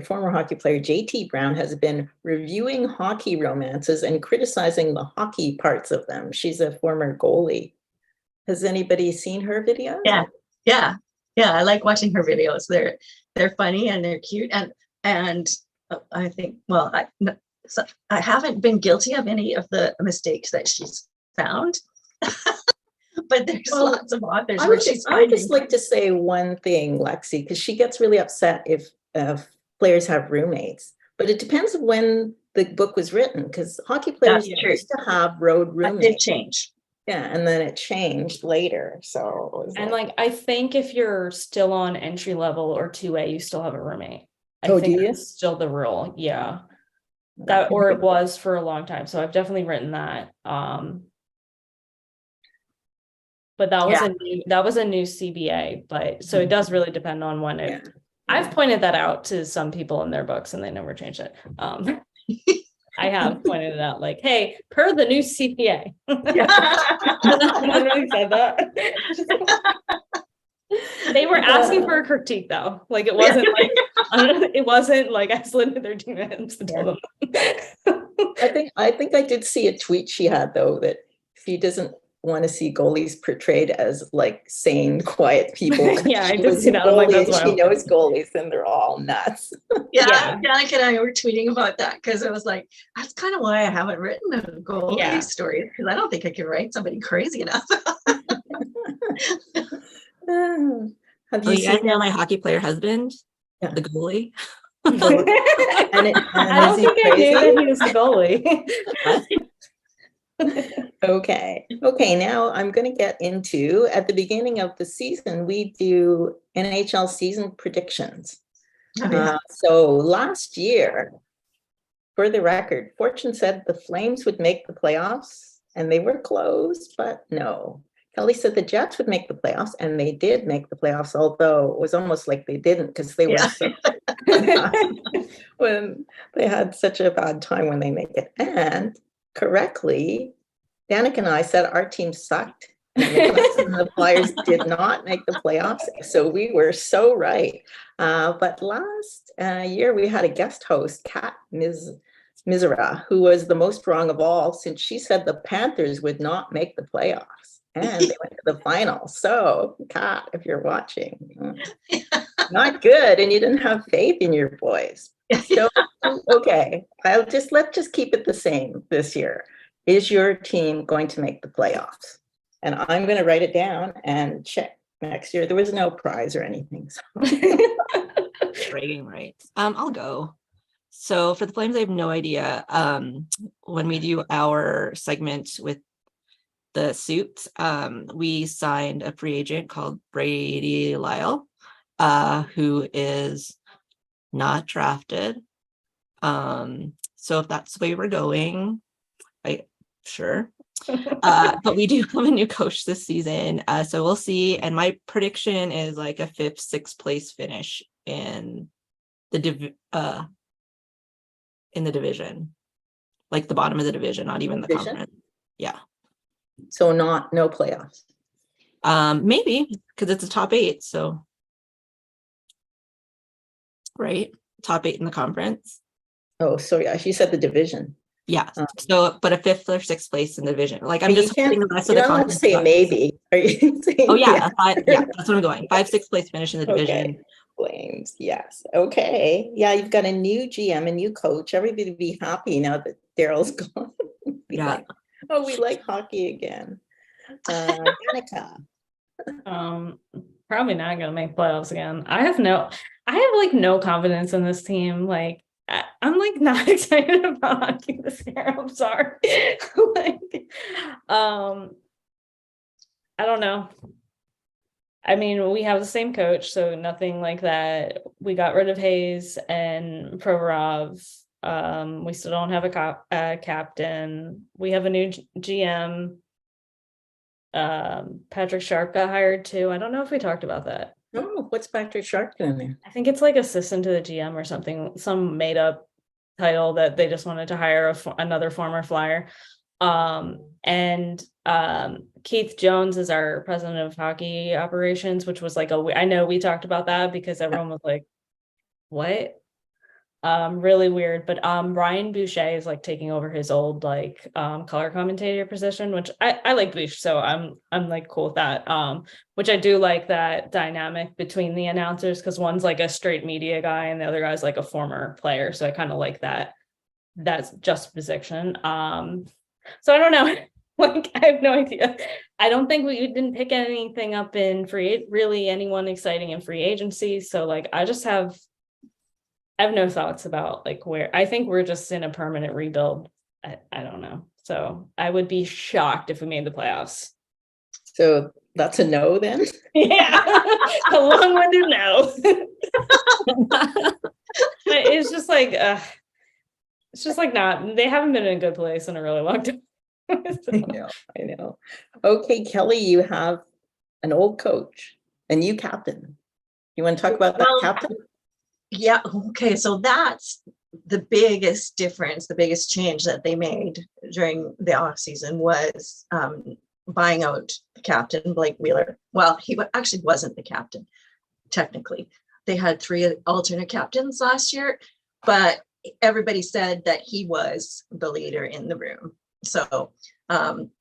former hockey player JT Brown, has been reviewing hockey romances and criticizing the hockey parts of them. She's a former goalie. Has anybody seen her videos? Yeah. Yeah. Yeah. I like watching her videos. They're funny and they're cute. And I think, well, I haven't been guilty of any of the mistakes that she's found. But there's lots of authors I where would she's just like to say one thing, Lexi, because she gets really upset if players have roommates. But it depends when the book was written, because hockey players That's true. used to have road That did roommates. change. Yeah, and then it changed later. So it was And like I think if you're still on entry level or 2A, you still have a roommate. I Oh, think do you? that's still the rule. Yeah. That or it was for a long time. So I've definitely written that. But that was a new CBA, but so it does really depend on when it. I've pointed that out to some people in their books and they never changed it. I have pointed it out like, hey, per the new CPA. Literally said that. They were asking for a critique though. Like it wasn't like it wasn't like I slid into their DMs to tell them. I think I did see a tweet she had though that she doesn't want to see goalies portrayed as like sane, quiet people. Yeah, I did see that. I'm like, that's she knows goalies and they're all nuts. Yeah, Danica and I were tweeting about that because it was like, that's kind of why I haven't written a goalie story, because I don't think I can write somebody crazy enough. Have you guys know my hockey player husband, the goalie? I don't think I knew that he was the goalie. Okay, now I'm going to get into, at the beginning of the season, we do NHL season predictions. So last year, for the record, Fortune said the Flames would make the playoffs, and they were close, but no. Kelly said the Jets would make the playoffs, and they did make the playoffs, although it was almost like they didn't because they were so when they had such a bad time when they make it. And correctly, Danica and I said our team sucked and the Flyers did not make the playoffs. So we were so right. But last year we had a guest host, Kat Misera, who was the most wrong of all, since she said the Panthers would not make the playoffs. And they went to the final. So, Kat, if you're watching, not good. And you didn't have faith in your boys. So, okay, let's just keep it the same this year. Is your team going to make the playoffs? And I'm going to write it down and check next year. There was no prize or anything. So. Bragging rights. I'll go. So for the Flames, I have no idea. When we do our segment with the suits, we signed a free agent called Brady Lyle, who is not drafted. So if that's the way we're going, sure. But we do have a new coach this season, so we'll see. And my prediction is like a 5th, 6th place finish in the division, like the bottom of the division, not even the conference. Yeah. So no playoffs. Maybe because it's a top 8. So right, top 8 in the conference. Oh, so yeah, you said the division. Yeah. So, but a 5th or 6th place in the division. Like I'm just putting the rest of the conference. Say maybe. Are you saying? Oh yeah, that's what I'm going. 5th, 6th place finish in the division. Okay. Flames, yes. Okay. Yeah, you've got a new GM, a new coach. Everybody would be happy now that Daryl's gone. Yeah. Like, we like hockey again. Danica. Probably not gonna make playoffs again. I have like no confidence in this team. Like I'm like not excited about hockey this year. I'm sorry. Like, I don't know. I mean, we have the same coach, so nothing like that. We got rid of Hayes and Provorov. We still don't have a captain. We have a new GM. Patrick Sharp got hired too. I don't know if we talked about that. Oh, what's Patrick Sharp doing there? I think it's like assistant to the GM or something, some made up title that they just wanted to hire another former Flyer. And Keith Jones is our president of hockey operations, which was like I know we talked about that because everyone was like, what? Really weird. But Ryan Boucher is like taking over his old like color commentator position, which I like Boucher, so I'm like cool with that. Which I do like that dynamic between the announcers, because one's like a straight media guy and the other guy's like a former player. So I kind of like that's juxtaposition. So I don't know. Like, I have no idea. I don't think we didn't pick anything up in really anyone exciting in free agency. So like I have no thoughts about like where. I think we're just in a permanent rebuild. I don't know. So I would be shocked if we made the playoffs. So that's a no then? Yeah, a long-winded no. But it's just like not. They haven't been in a good place in a really long time. So. I know. Okay, Kelly, you have an old coach, a new captain. You want to talk about that captain? Yeah. Okay. So that's the biggest difference, the biggest change that they made during the off season was buying out the captain, Blake Wheeler. Well, he actually wasn't the captain, technically. They had 3 alternate captains last year, but everybody said that he was the leader in the room. So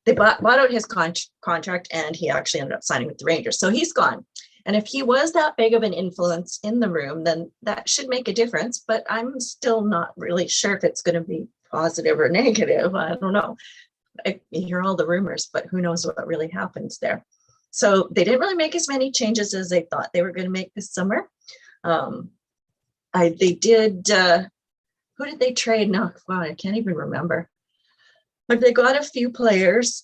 they bought out his contract, and he actually ended up signing with the Rangers. So he's gone. And if he was that big of an influence in the room, then that should make a difference. But I'm still not really sure if it's going to be positive or negative. I don't know. I hear all the rumors, but who knows what really happens there. So they didn't really make as many changes as they thought they were going to make this summer. They did. Who did they trade? No, wow, I can't even remember. But they got a few players.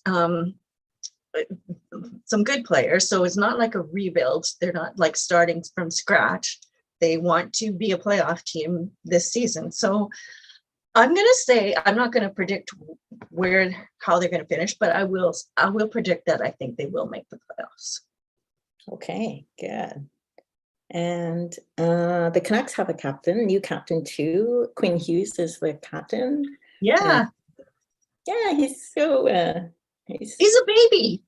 Some good players, so it's not like a rebuild. They're not like starting from scratch. They want to be a playoff team this season. So I'm going to say, I'm not going to predict how they're going to finish, but I will predict that I think they will make the playoffs. Okay, good. And the Canucks have a new captain too. Quinn Hughes is the captain. Yeah. Yeah, he's so he's a baby.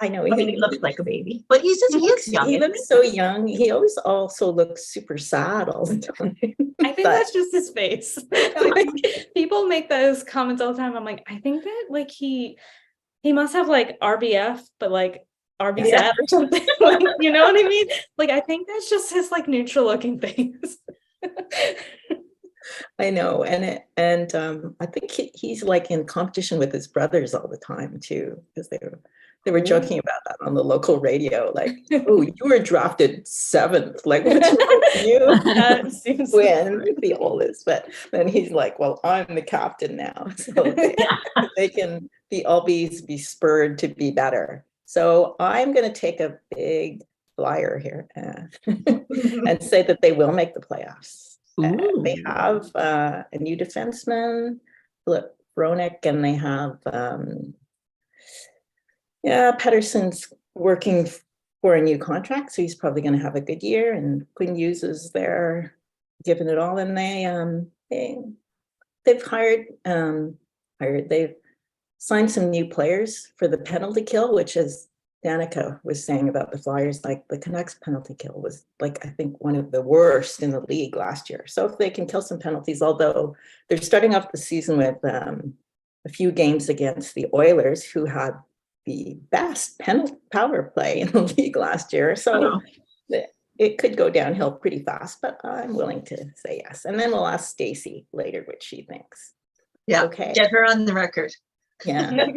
I know. He looks like a baby, but he looks young. He looks so young. He always also looks super sad all the time. I think that's just his face. Like, people make those comments all the time. I'm like, I think that like he must have like RBF, but like RB sad or something. Like, you know what I mean? Like, I think that's just his like neutral looking face. I know, and I think he's like in competition with his brothers all the time too, because they were joking about that on the local radio, like, oh, you were drafted 7th, like what's wrong with you? That seems When the oldest, but then he's like, well, I'm the captain now, so they can always be spurred to be better. So I'm going to take a big flyer here and say that they will make the playoffs. They have a new defenseman, Philip Roenick, and they have Pettersson's working for a new contract, so he's probably going to have a good year. And Quinn Hughes is there, giving it all. And they've signed some new players for the penalty kill, which is Danica was saying about the Flyers, like the Canucks penalty kill was like, I think one of the worst in the league last year. So if they can kill some penalties, although they're starting off the season with a few games against the Oilers, who had the best power play in the league last year. So it could go downhill pretty fast, but I'm willing to say yes. And then we'll ask Stacy later what she thinks. Yeah. Okay. Get her on the record. Yeah.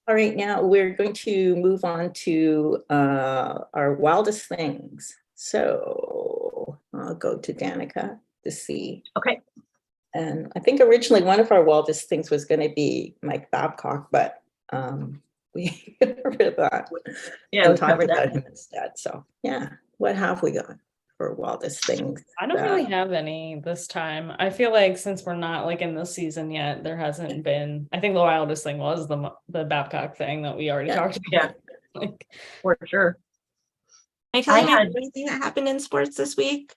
All right, now we're going to move on to our wildest things. So I'll go to Danica to see. Okay. And I think originally one of our wildest things was going to be Mike Babcock, but we got rid of that. Yeah, And we talked covered about that. him instead. So yeah, what have we got for wildest things? I don't really have any this time. I feel like since we're not like in the season yet, there hasn't been. I think the wildest thing was the Babcock thing that we already talked about. Yeah. Like, For sure. I tell you I my had- favorite thing that happened in sports this week.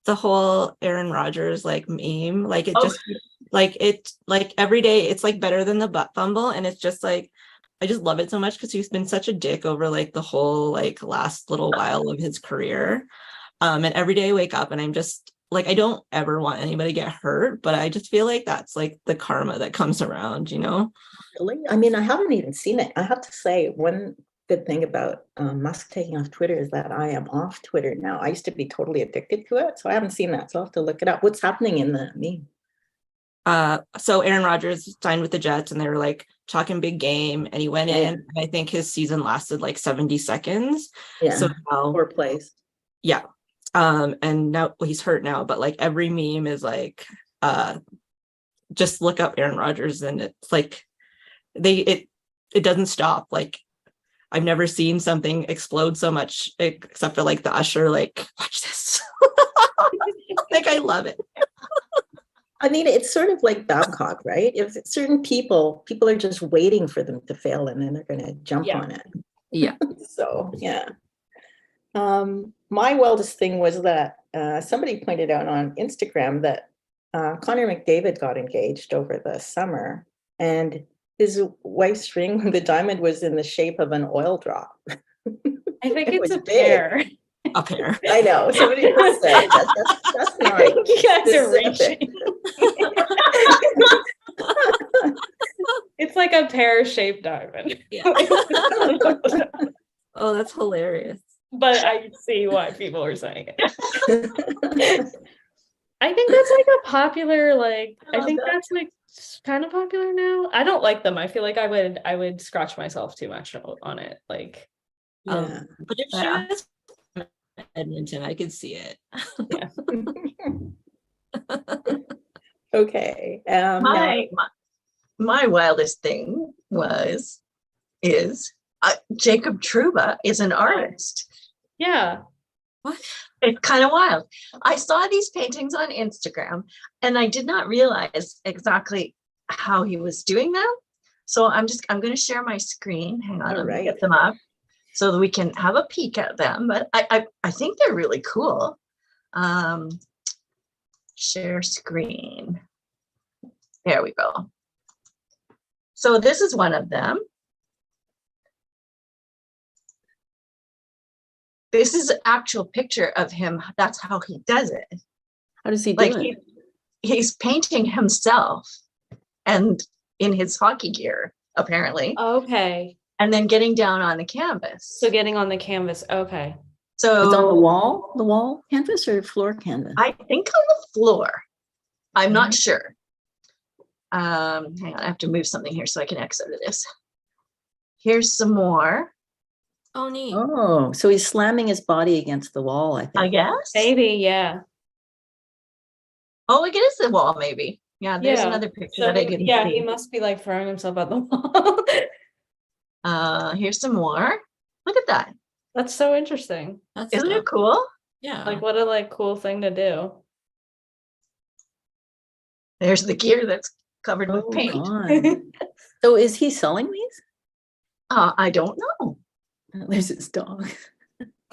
The whole Aaron Rodgers like meme, like it Oh. just like it like every day it's like better than the butt fumble, and it's just like I just love it so much because he's been such a dick over like the whole like last little while of his career. And every day I wake up and I'm just like, I don't ever want anybody to get hurt, but I just feel like that's like the karma that comes around, you know? Really? I mean, I haven't even seen it. I have to say, one good thing about Musk taking off Twitter is that I am off Twitter now. I used to be totally addicted to it, so I haven't seen that. So I'll have to look it up. What's happening in the meme? So Aaron Rodgers signed with the Jets and they were like talking big game, and he went Yeah. in, and I think his season lasted like 70 seconds. Yeah, So now, 4 plays. yeah. And now he's hurt now, but like every meme is like, just look up Aaron Rodgers, and it's like it doesn't stop. Like I've never seen something explode so much except for like the usher, like, watch this. Like I love it. I mean, it's sort of like Babcock, right? If certain people are just waiting for them to fail, and then they're going to jump Yeah. on it. Yeah. So yeah. My wildest thing was that somebody pointed out on Instagram that Connor McDavid got engaged over the summer, and his wife's ring, the diamond, was in the shape of an oil drop. I think It it's was a big. pair. A pair. I know. Somebody else said that's not You guys are specific. reaching. It's like a pear-shaped diamond. Yeah. Oh, that's hilarious. But I see why people are saying it. I think that's like a popular, like, I think that's like kind of popular now. I don't like them. I feel like I would scratch myself too much on it. Like, Yeah. But if she Yeah. was from Edmonton, I could see it. yeah. Okay. Now, My wildest thing is Jacob Trouba is an artist. Yeah. What? It's kind of wild. I saw these paintings on Instagram and I did not realize exactly how he was doing them. So I'm going to share my screen. Hang on, All I'm going right. to get them up so that we can have a peek at them. But I think they're really cool. Share screen. There we go. So this is one of them. This is an actual picture of him. That's how he does it. how does he do Like it? he's painting himself and in his hockey gear, apparently, Okay. and then getting down on the canvas. So getting on the canvas. Okay. So It's on the wall canvas or floor canvas? I think on the floor. I'm not sure. Hang on, I have to move something here so I can exit this. Here's some more, Oh, neat. Oh, so he's slamming his body against the wall, I think. I guess. Maybe, yeah. Oh, it is the wall, maybe. Yeah, there's Yeah. another picture So that I didn't yeah, see. he must be like throwing himself at the wall. Here's some more. Look at that. That's so interesting. That's Isn't dope. it cool? Yeah. Like, what a like cool thing to do. There's the gear that's covered with Oh, paint. God. So is he selling these? I don't know. There's his dog.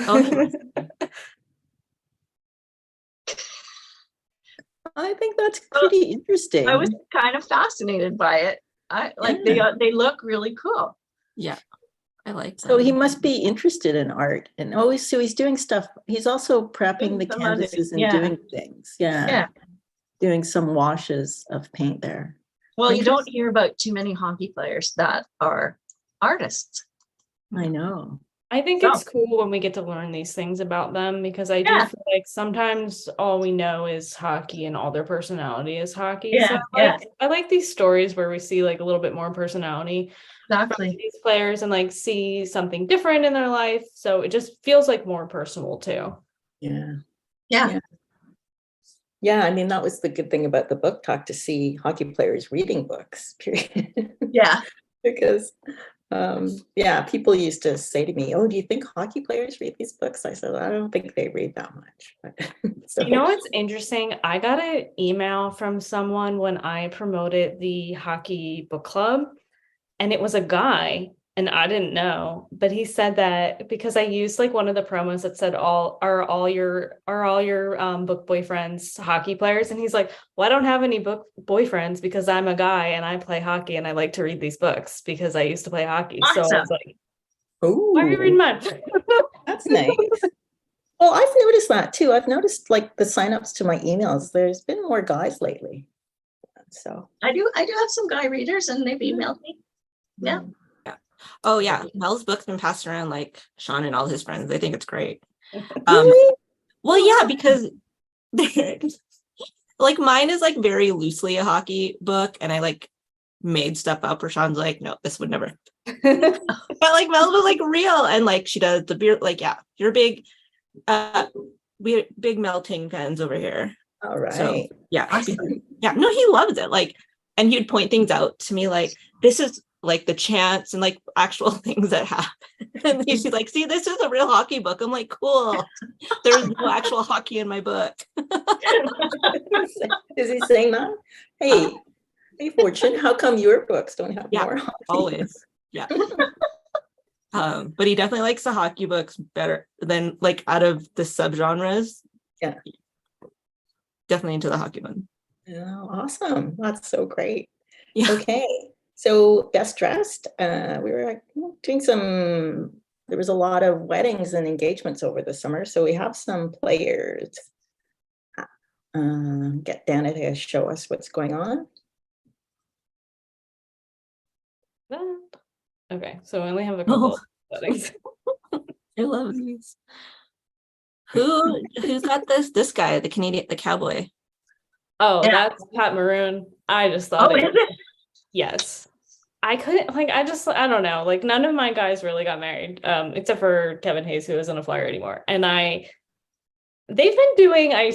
Oh, I think that's pretty interesting. I was kind of fascinated by it. I like they look really cool. yeah. I like that. So he must be interested in art, and always so he's doing stuff. He's also prepping the Some other- canvases and yeah. doing things. Yeah. Doing some washes of paint there. Well, you don't hear about too many hockey players that are artists. I know. I think So- it's cool when we get to learn these things about them, because I do Yeah. feel like sometimes all we know is hockey and all their personality is hockey. Yeah, So I like these stories where we see like a little bit more personality from Exactly. these players and like see something different in their life. So it just feels like more personal too. Yeah. Yeah. Yeah, I mean, that was the good thing about the book talk, to see hockey players reading books, period. Yeah. Because, yeah, people used to say to me, "Oh, do you think hockey players read these books?" I said, "I don't think they read that much." But, so, You know what's interesting? I got an email from someone when I promoted the hockey book club, and it was a guy, and I didn't know, but he said that because I used like one of the promos that said all your book boyfriends hockey players, and he's like, "Well, I don't have any book boyfriends because I'm a guy and I play hockey and I like to read these books because I used to play hockey." So I Awesome. was like, "Why are you ooh, reading mine?" that's nice. Well, I've noticed that too. I've noticed like the signups to my emails. There's been more guys lately. So I do have some guy readers and they've emailed me. Yeah. Oh yeah, Mel's book's been passed around like Sean and all his friends. They think it's great. really, Well, yeah, because like mine is like very loosely a hockey book, and I like made stuff up. Where Sean's like, no, this would never. But like Mel was like real, and like she does the beer. Like, yeah, you're big. We're big melting fans over here. all right. So yeah, Awesome. yeah. No, he loves it. Like, and he'd point things out to me like, this is like the chants and like actual things that happen. And he's like, see, this is a real hockey book. I'm like, cool. There's no actual hockey in my book. Is he saying that? Hey, hey, Fortune, how come your books don't have Yeah, more hockey? always. Yeah. But he definitely likes the hockey books better than like out of the subgenres. Yeah. Definitely into the hockey one. Oh, awesome. That's so great. Yeah. Okay. So best dressed, we were doing there was a lot of weddings and engagements over the summer. So we have some players. Get Danica to show us what's going on. Okay, so I only have a couple of settings. I love these. Who's got this guy, the cowboy? Oh, Yeah. that's Pat Maroon. I just thought Oh, is it? yes. I couldn't like I don't know. Like none of my guys really got married, except for Kevin Hayes, who isn't a Flyer anymore. And they've been doing, I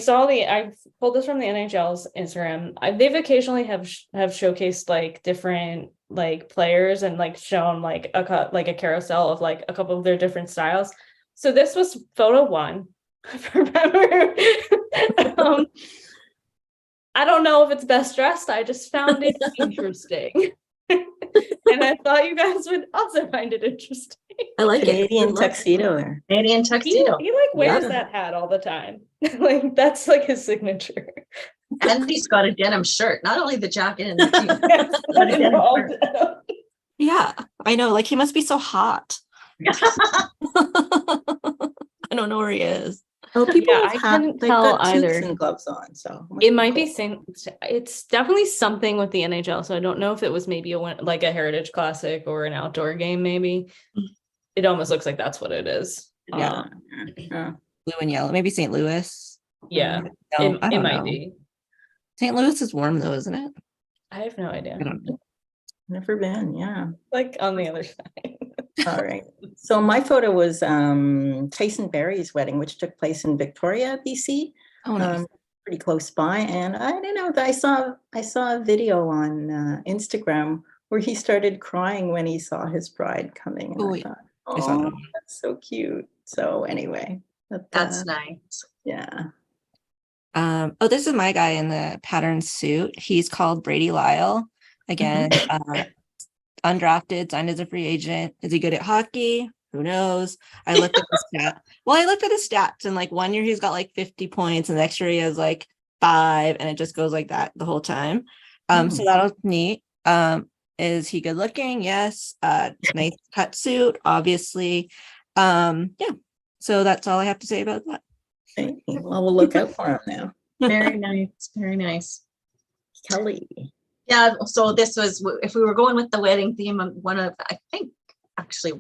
pulled this from the NHL's Instagram. They've occasionally have showcased like different like players and like shown like a carousel of like a couple of their different styles. So this was photo one for Pat Maroon. I don't know if it's best dressed. I just found it interesting. And I thought you guys would also find it interesting. I like Canadian it. tuxedo there. Canadian tuxedo. He like wears Yeah. that hat all the time. Like that's like his signature. And he's got a denim shirt, not only the jacket and the t-shirt. but a denim shirt. Yeah, I know. Like he must be so hot. I don't know where he is. Oh, people Yeah, have I couldn't they've tell got suits either. and gloves on, so It might be it's definitely something with the NHL. So I don't know if it was maybe like a Heritage Classic or an outdoor game. Maybe it almost looks like that's what it is. Yeah. Yeah. Blue and yellow. Maybe St. Louis. Yeah, No, I it don't might know. be. St. Louis is warm though, isn't it? I have no idea. I don't know. Never been, yeah. Like on the other side. All right. So my photo was Tyson Berry's wedding, which took place in Victoria, BC. Oh, nice. Pretty close by. And I don't know, I saw a video on Instagram where he started crying when he saw his bride coming. And Oh, I yeah. thought, I saw that. that's so cute. So anyway, That's nice. yeah. Oh, this is my guy in the pattern suit. He's called Brady Lyle. Again, undrafted, signed as a free agent. Is he good at hockey? Who knows? I looked at the stat. Well, I looked at his stats, and like 1 year he's got like 50 points, and the next year he has like 5, and it just goes like that the whole time. So that was neat. Is he good looking? Yes. Nice cut suit, obviously. Yeah. So that's all I have to say about that. Okay. Well, we'll look out for him now. Very nice. Very nice. Kelly. Yeah, so this was, if we were going with the wedding theme, one of, I think, actually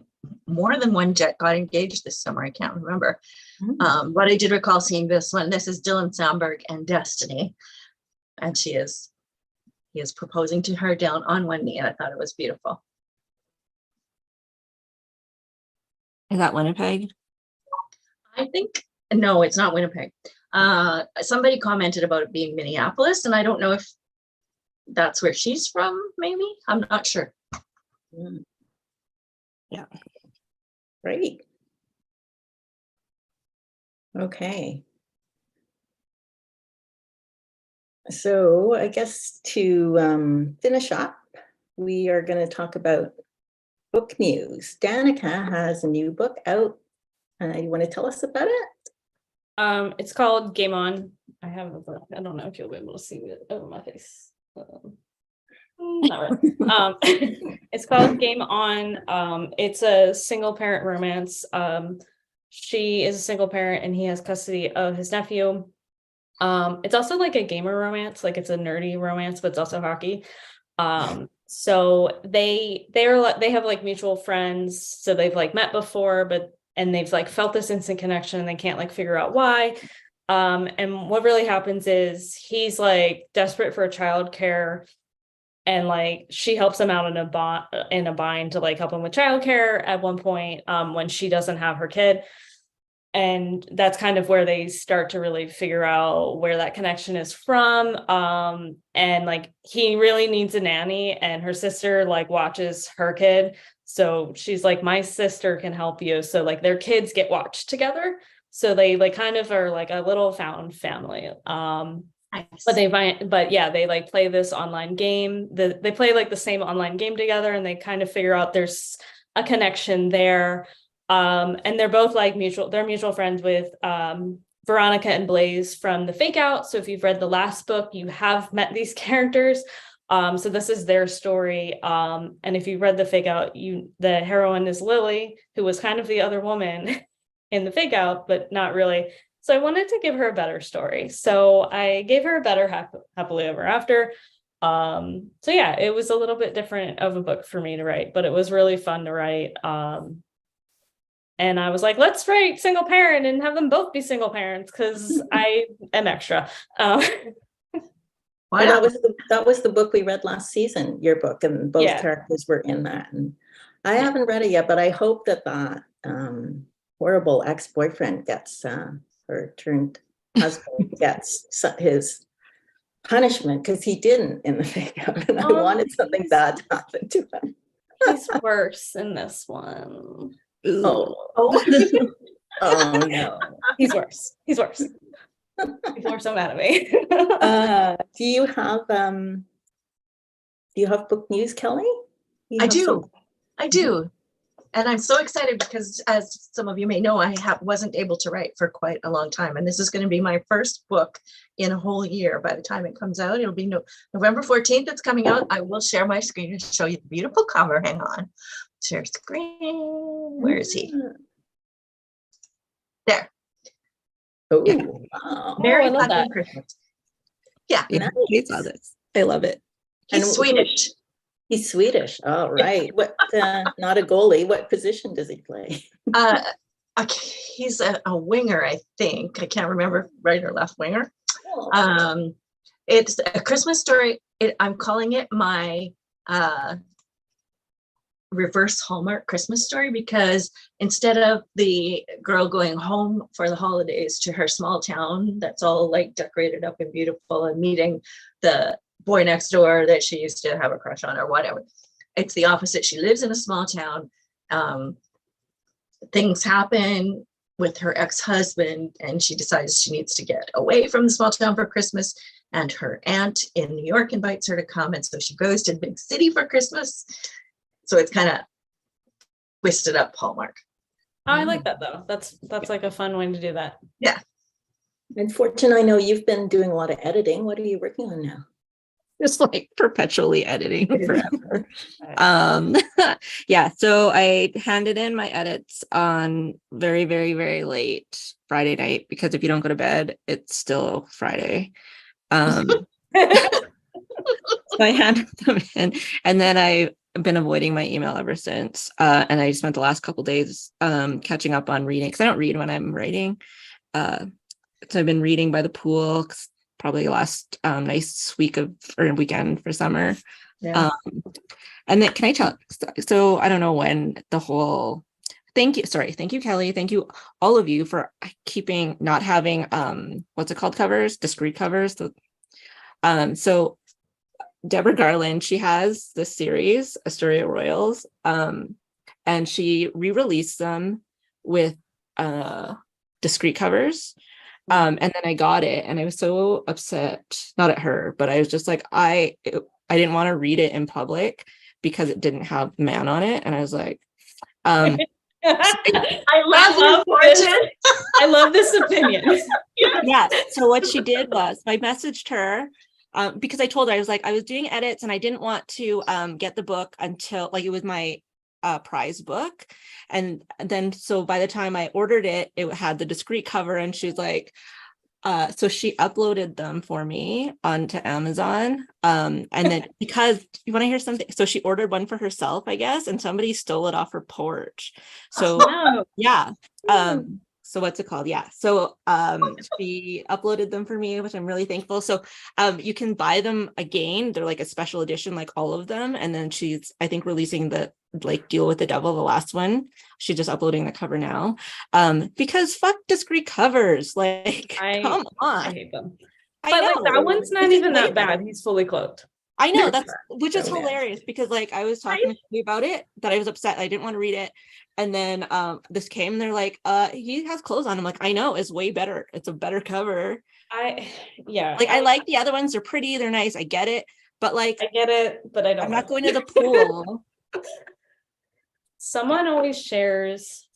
more than one jet got engaged this summer. I can't remember. But I did recall seeing this one. This is Dylan Sandberg and Destiny. And he is proposing to her down on one knee. And I thought it was beautiful. Is that Winnipeg? I think, no, it's not Winnipeg. Somebody commented about it being Minneapolis, and I don't know if that's where she's from, maybe. I'm not sure. Yeah. Great. Okay. So I guess to finish up, we are going to talk about book news. Danica has a new book out. You want to tell us about it? It's called Game On. I have a book. I don't know if you'll be able to see it over my face. Not really. It's called Game On. It's a single parent romance. She is a single parent and he has custody of his nephew. It's also like a gamer romance, like it's a nerdy romance, but it's also hockey. So they have like mutual friends, so they've like met before, and they've like felt this instant connection and they can't like figure out why. And what really happens is he's like desperate for childcare, and like she helps him out in a bind to like help him with childcare at one point when she doesn't have her kid. And that's kind of where they start to really figure out where that connection is from. And like he really needs a nanny, and her sister like watches her kid. So she's like, my sister can help you. So like their kids get watched together. So they like kind of are like a little found family. Nice. But yeah, they like play this online game. They play like the same online game together, and they kind of figure out there's a connection there. And they're both like mutual friends with Veronica and Blaze from the Fake Out. So if you've read the last book, you have met these characters. So this is their story. And if you've read the Fake Out, the heroine is Lily, who was kind of the other woman in the Fake Out, but not really. So I wanted to give her a better story. So I gave her a better Happily Ever After. So yeah, it was a little bit different of a book for me to write, but it was really fun to write. And I was like, let's write single parent and have them both be single parents because I am extra. Well, that was the book we read last season, your book, and both characters were in that. And I haven't read it yet, but I hope that horrible ex-boyfriend gets or turned husband gets his punishment, because he didn't in the Fake Out, and I wanted something bad to happen to him. He's worse in this one. Oh no. He's worse. People are so mad at me. Do you have book news, Kelly? I do. And I'm so excited because, as some of you may know, I wasn't able to write for quite a long time. And this is going to be my first book in a whole year. By the time it comes out, it'll be November 14th. It's coming out. I will share my screen and show you the beautiful cover. Hang on. Share screen. Where is he? There. Oh, yeah. Wow. Merry I love that. Christmas. Yeah. We saw this. I love it. He's Swedish. He's Swedish. All right. What? Not a goalie. What position does he play? He's a winger, I think. I can't remember, right or left winger. Oh. It's a Christmas story. I'm calling it my reverse Hallmark Christmas story, because instead of the girl going home for the holidays to her small town that's all like decorated up and beautiful and meeting the boy next door that she used to have a crush on or whatever, it's the opposite. She lives in a small town. Things happen with her ex-husband, and she decides she needs to get away from the small town for Christmas, and her aunt in New York invites her to come, and so she goes to the big city for Christmas. So it's kind of twisted up Hallmark. Oh, I like that though. That's like a fun way to do that. Yeah. And Fortune, I know you've been doing a lot of editing. What are you working on now? Just like perpetually editing forever. Yeah, so I handed in my edits on very, very, very late Friday night, because if you don't go to bed, it's still Friday. So I handed them in, and then I've been avoiding my email ever since. And I spent the last couple days catching up on reading, because I don't read when I'm writing. So I've been reading by the pool, probably last nice weekend for summer. Yeah. And then can I tell, so I don't know when the whole thank you. Sorry. Thank you, Kelly. Thank you, all of you, for not having, what's it called, covers, discrete covers. So Deborah Garland, she has this series, Astoria Royals, and she re-released them with discrete covers. And then I got it and I was so upset, not at her, but I was just like, I didn't want to read it in public because it didn't have man on it. And I was like, I love this. Fortune. I love this opinion. yeah. So what she did was I messaged her because I told her, I was like, I was doing edits and I didn't want to get the book until like it was my prize book. And then so by the time I ordered it, it had the discrete cover, and she's like, so she uploaded them for me onto Amazon. And then because you want to hear something, so she ordered one for herself, I guess, and somebody stole it off her porch. So No. yeah. So what's it called? Yeah. So she uploaded them for me, which I'm really thankful. So you can buy them again. They're like a special edition, like all of them. And then she's, I think, releasing the like Deal with the Devil, the last one. She's just uploading the cover now. Because fuck discrete covers. Like, come on. I hate them. I But know. like that one's not even that bad. He's fully cloaked. I know, that's which is Oh, yeah. hilarious because like I was talking to you about it, that I was upset. I didn't want to read it. And then this came, they're like, he has clothes on. I'm like, I know, it's way better. It's a better cover. Yeah. Like I like the other ones, they're pretty, they're nice. I get it. But like I get it, but I don't. I'm not going to the pool. Someone always shares,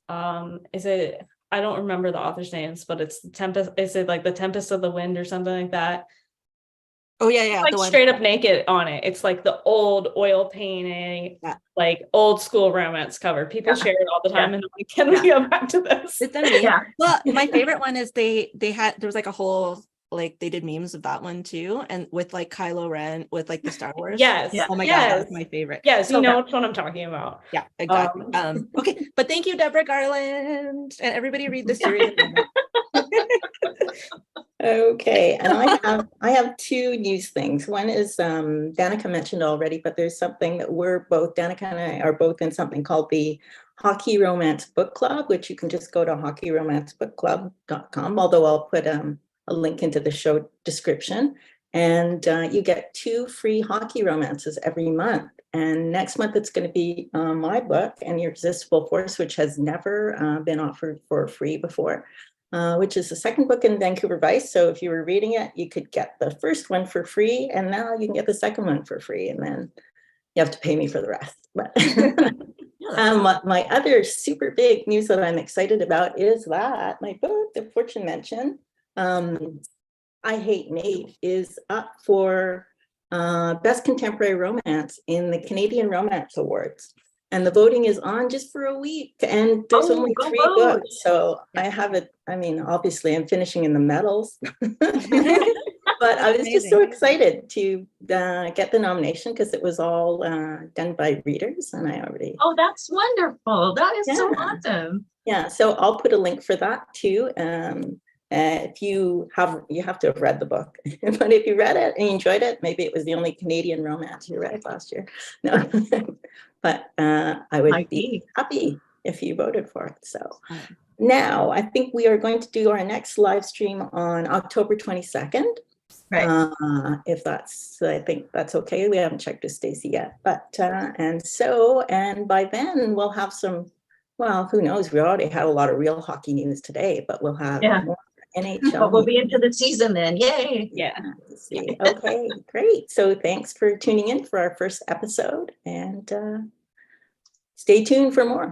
is it, I don't remember the author's names, but it's the Tempest, is it like the Tempest of the Wind or something like that? Oh yeah, Like the one. straight up naked on it. It's like the old oil painting, Yeah. like old school romance cover. People share it all the time, and I'm like, can we go back to this? It's me. Yeah. Well, my favorite one is there was like a whole, like they did memes of that one too, and with like Kylo Ren with like the Star Wars. Yes. Yeah. Oh my god, yes. that was my favorite. Yes, you So know which one I'm talking about. Yeah, exactly. Okay, but thank you, Deborah Garland, and everybody read the series. Okay, and I have two news things. One is Danica mentioned already, but there's something that Danica and I are both in something called the Hockey Romance Book Club, which you can just go to hockeyromancebookclub.com, although I'll put a link into the show description. And you get 2 free hockey romances every month. And next month it's going to be my book, An Irresistible Force, which has never been offered for free before. Which is the second book in Vancouver Vice. So if you were reading it, you could get the first one for free, and now you can get the second one for free, and then you have to pay me for the rest. But my other super big news that I'm excited about is that my book, The Fortune Mention, I Hate Nate, is up for Best Contemporary Romance in the Canadian Romance Awards. And the voting is on just for a week, and there's only 3 books. So I have it. I mean, obviously I'm finishing in the medals, but I was just so excited to get the nomination because it was all done by readers, and I already. Oh, that's wonderful. That is so Yeah. awesome. Yeah, so I'll put a link for that too. If you have to have read the book, but if you read it and you enjoyed it, maybe it was the only Canadian romance you read last year. No, but I would be happy if you voted for it. So now I think we are going to do our next live stream on October 22nd. Right. I think that's okay. We haven't checked with Stacy yet, but and by then we'll have some. Well, who knows? We already had a lot of real hockey news today, but we'll have more NHL. But we'll be into the season then. Yay. Yeah. See. Okay, great. So thanks for tuning in for our first episode, and stay tuned for more.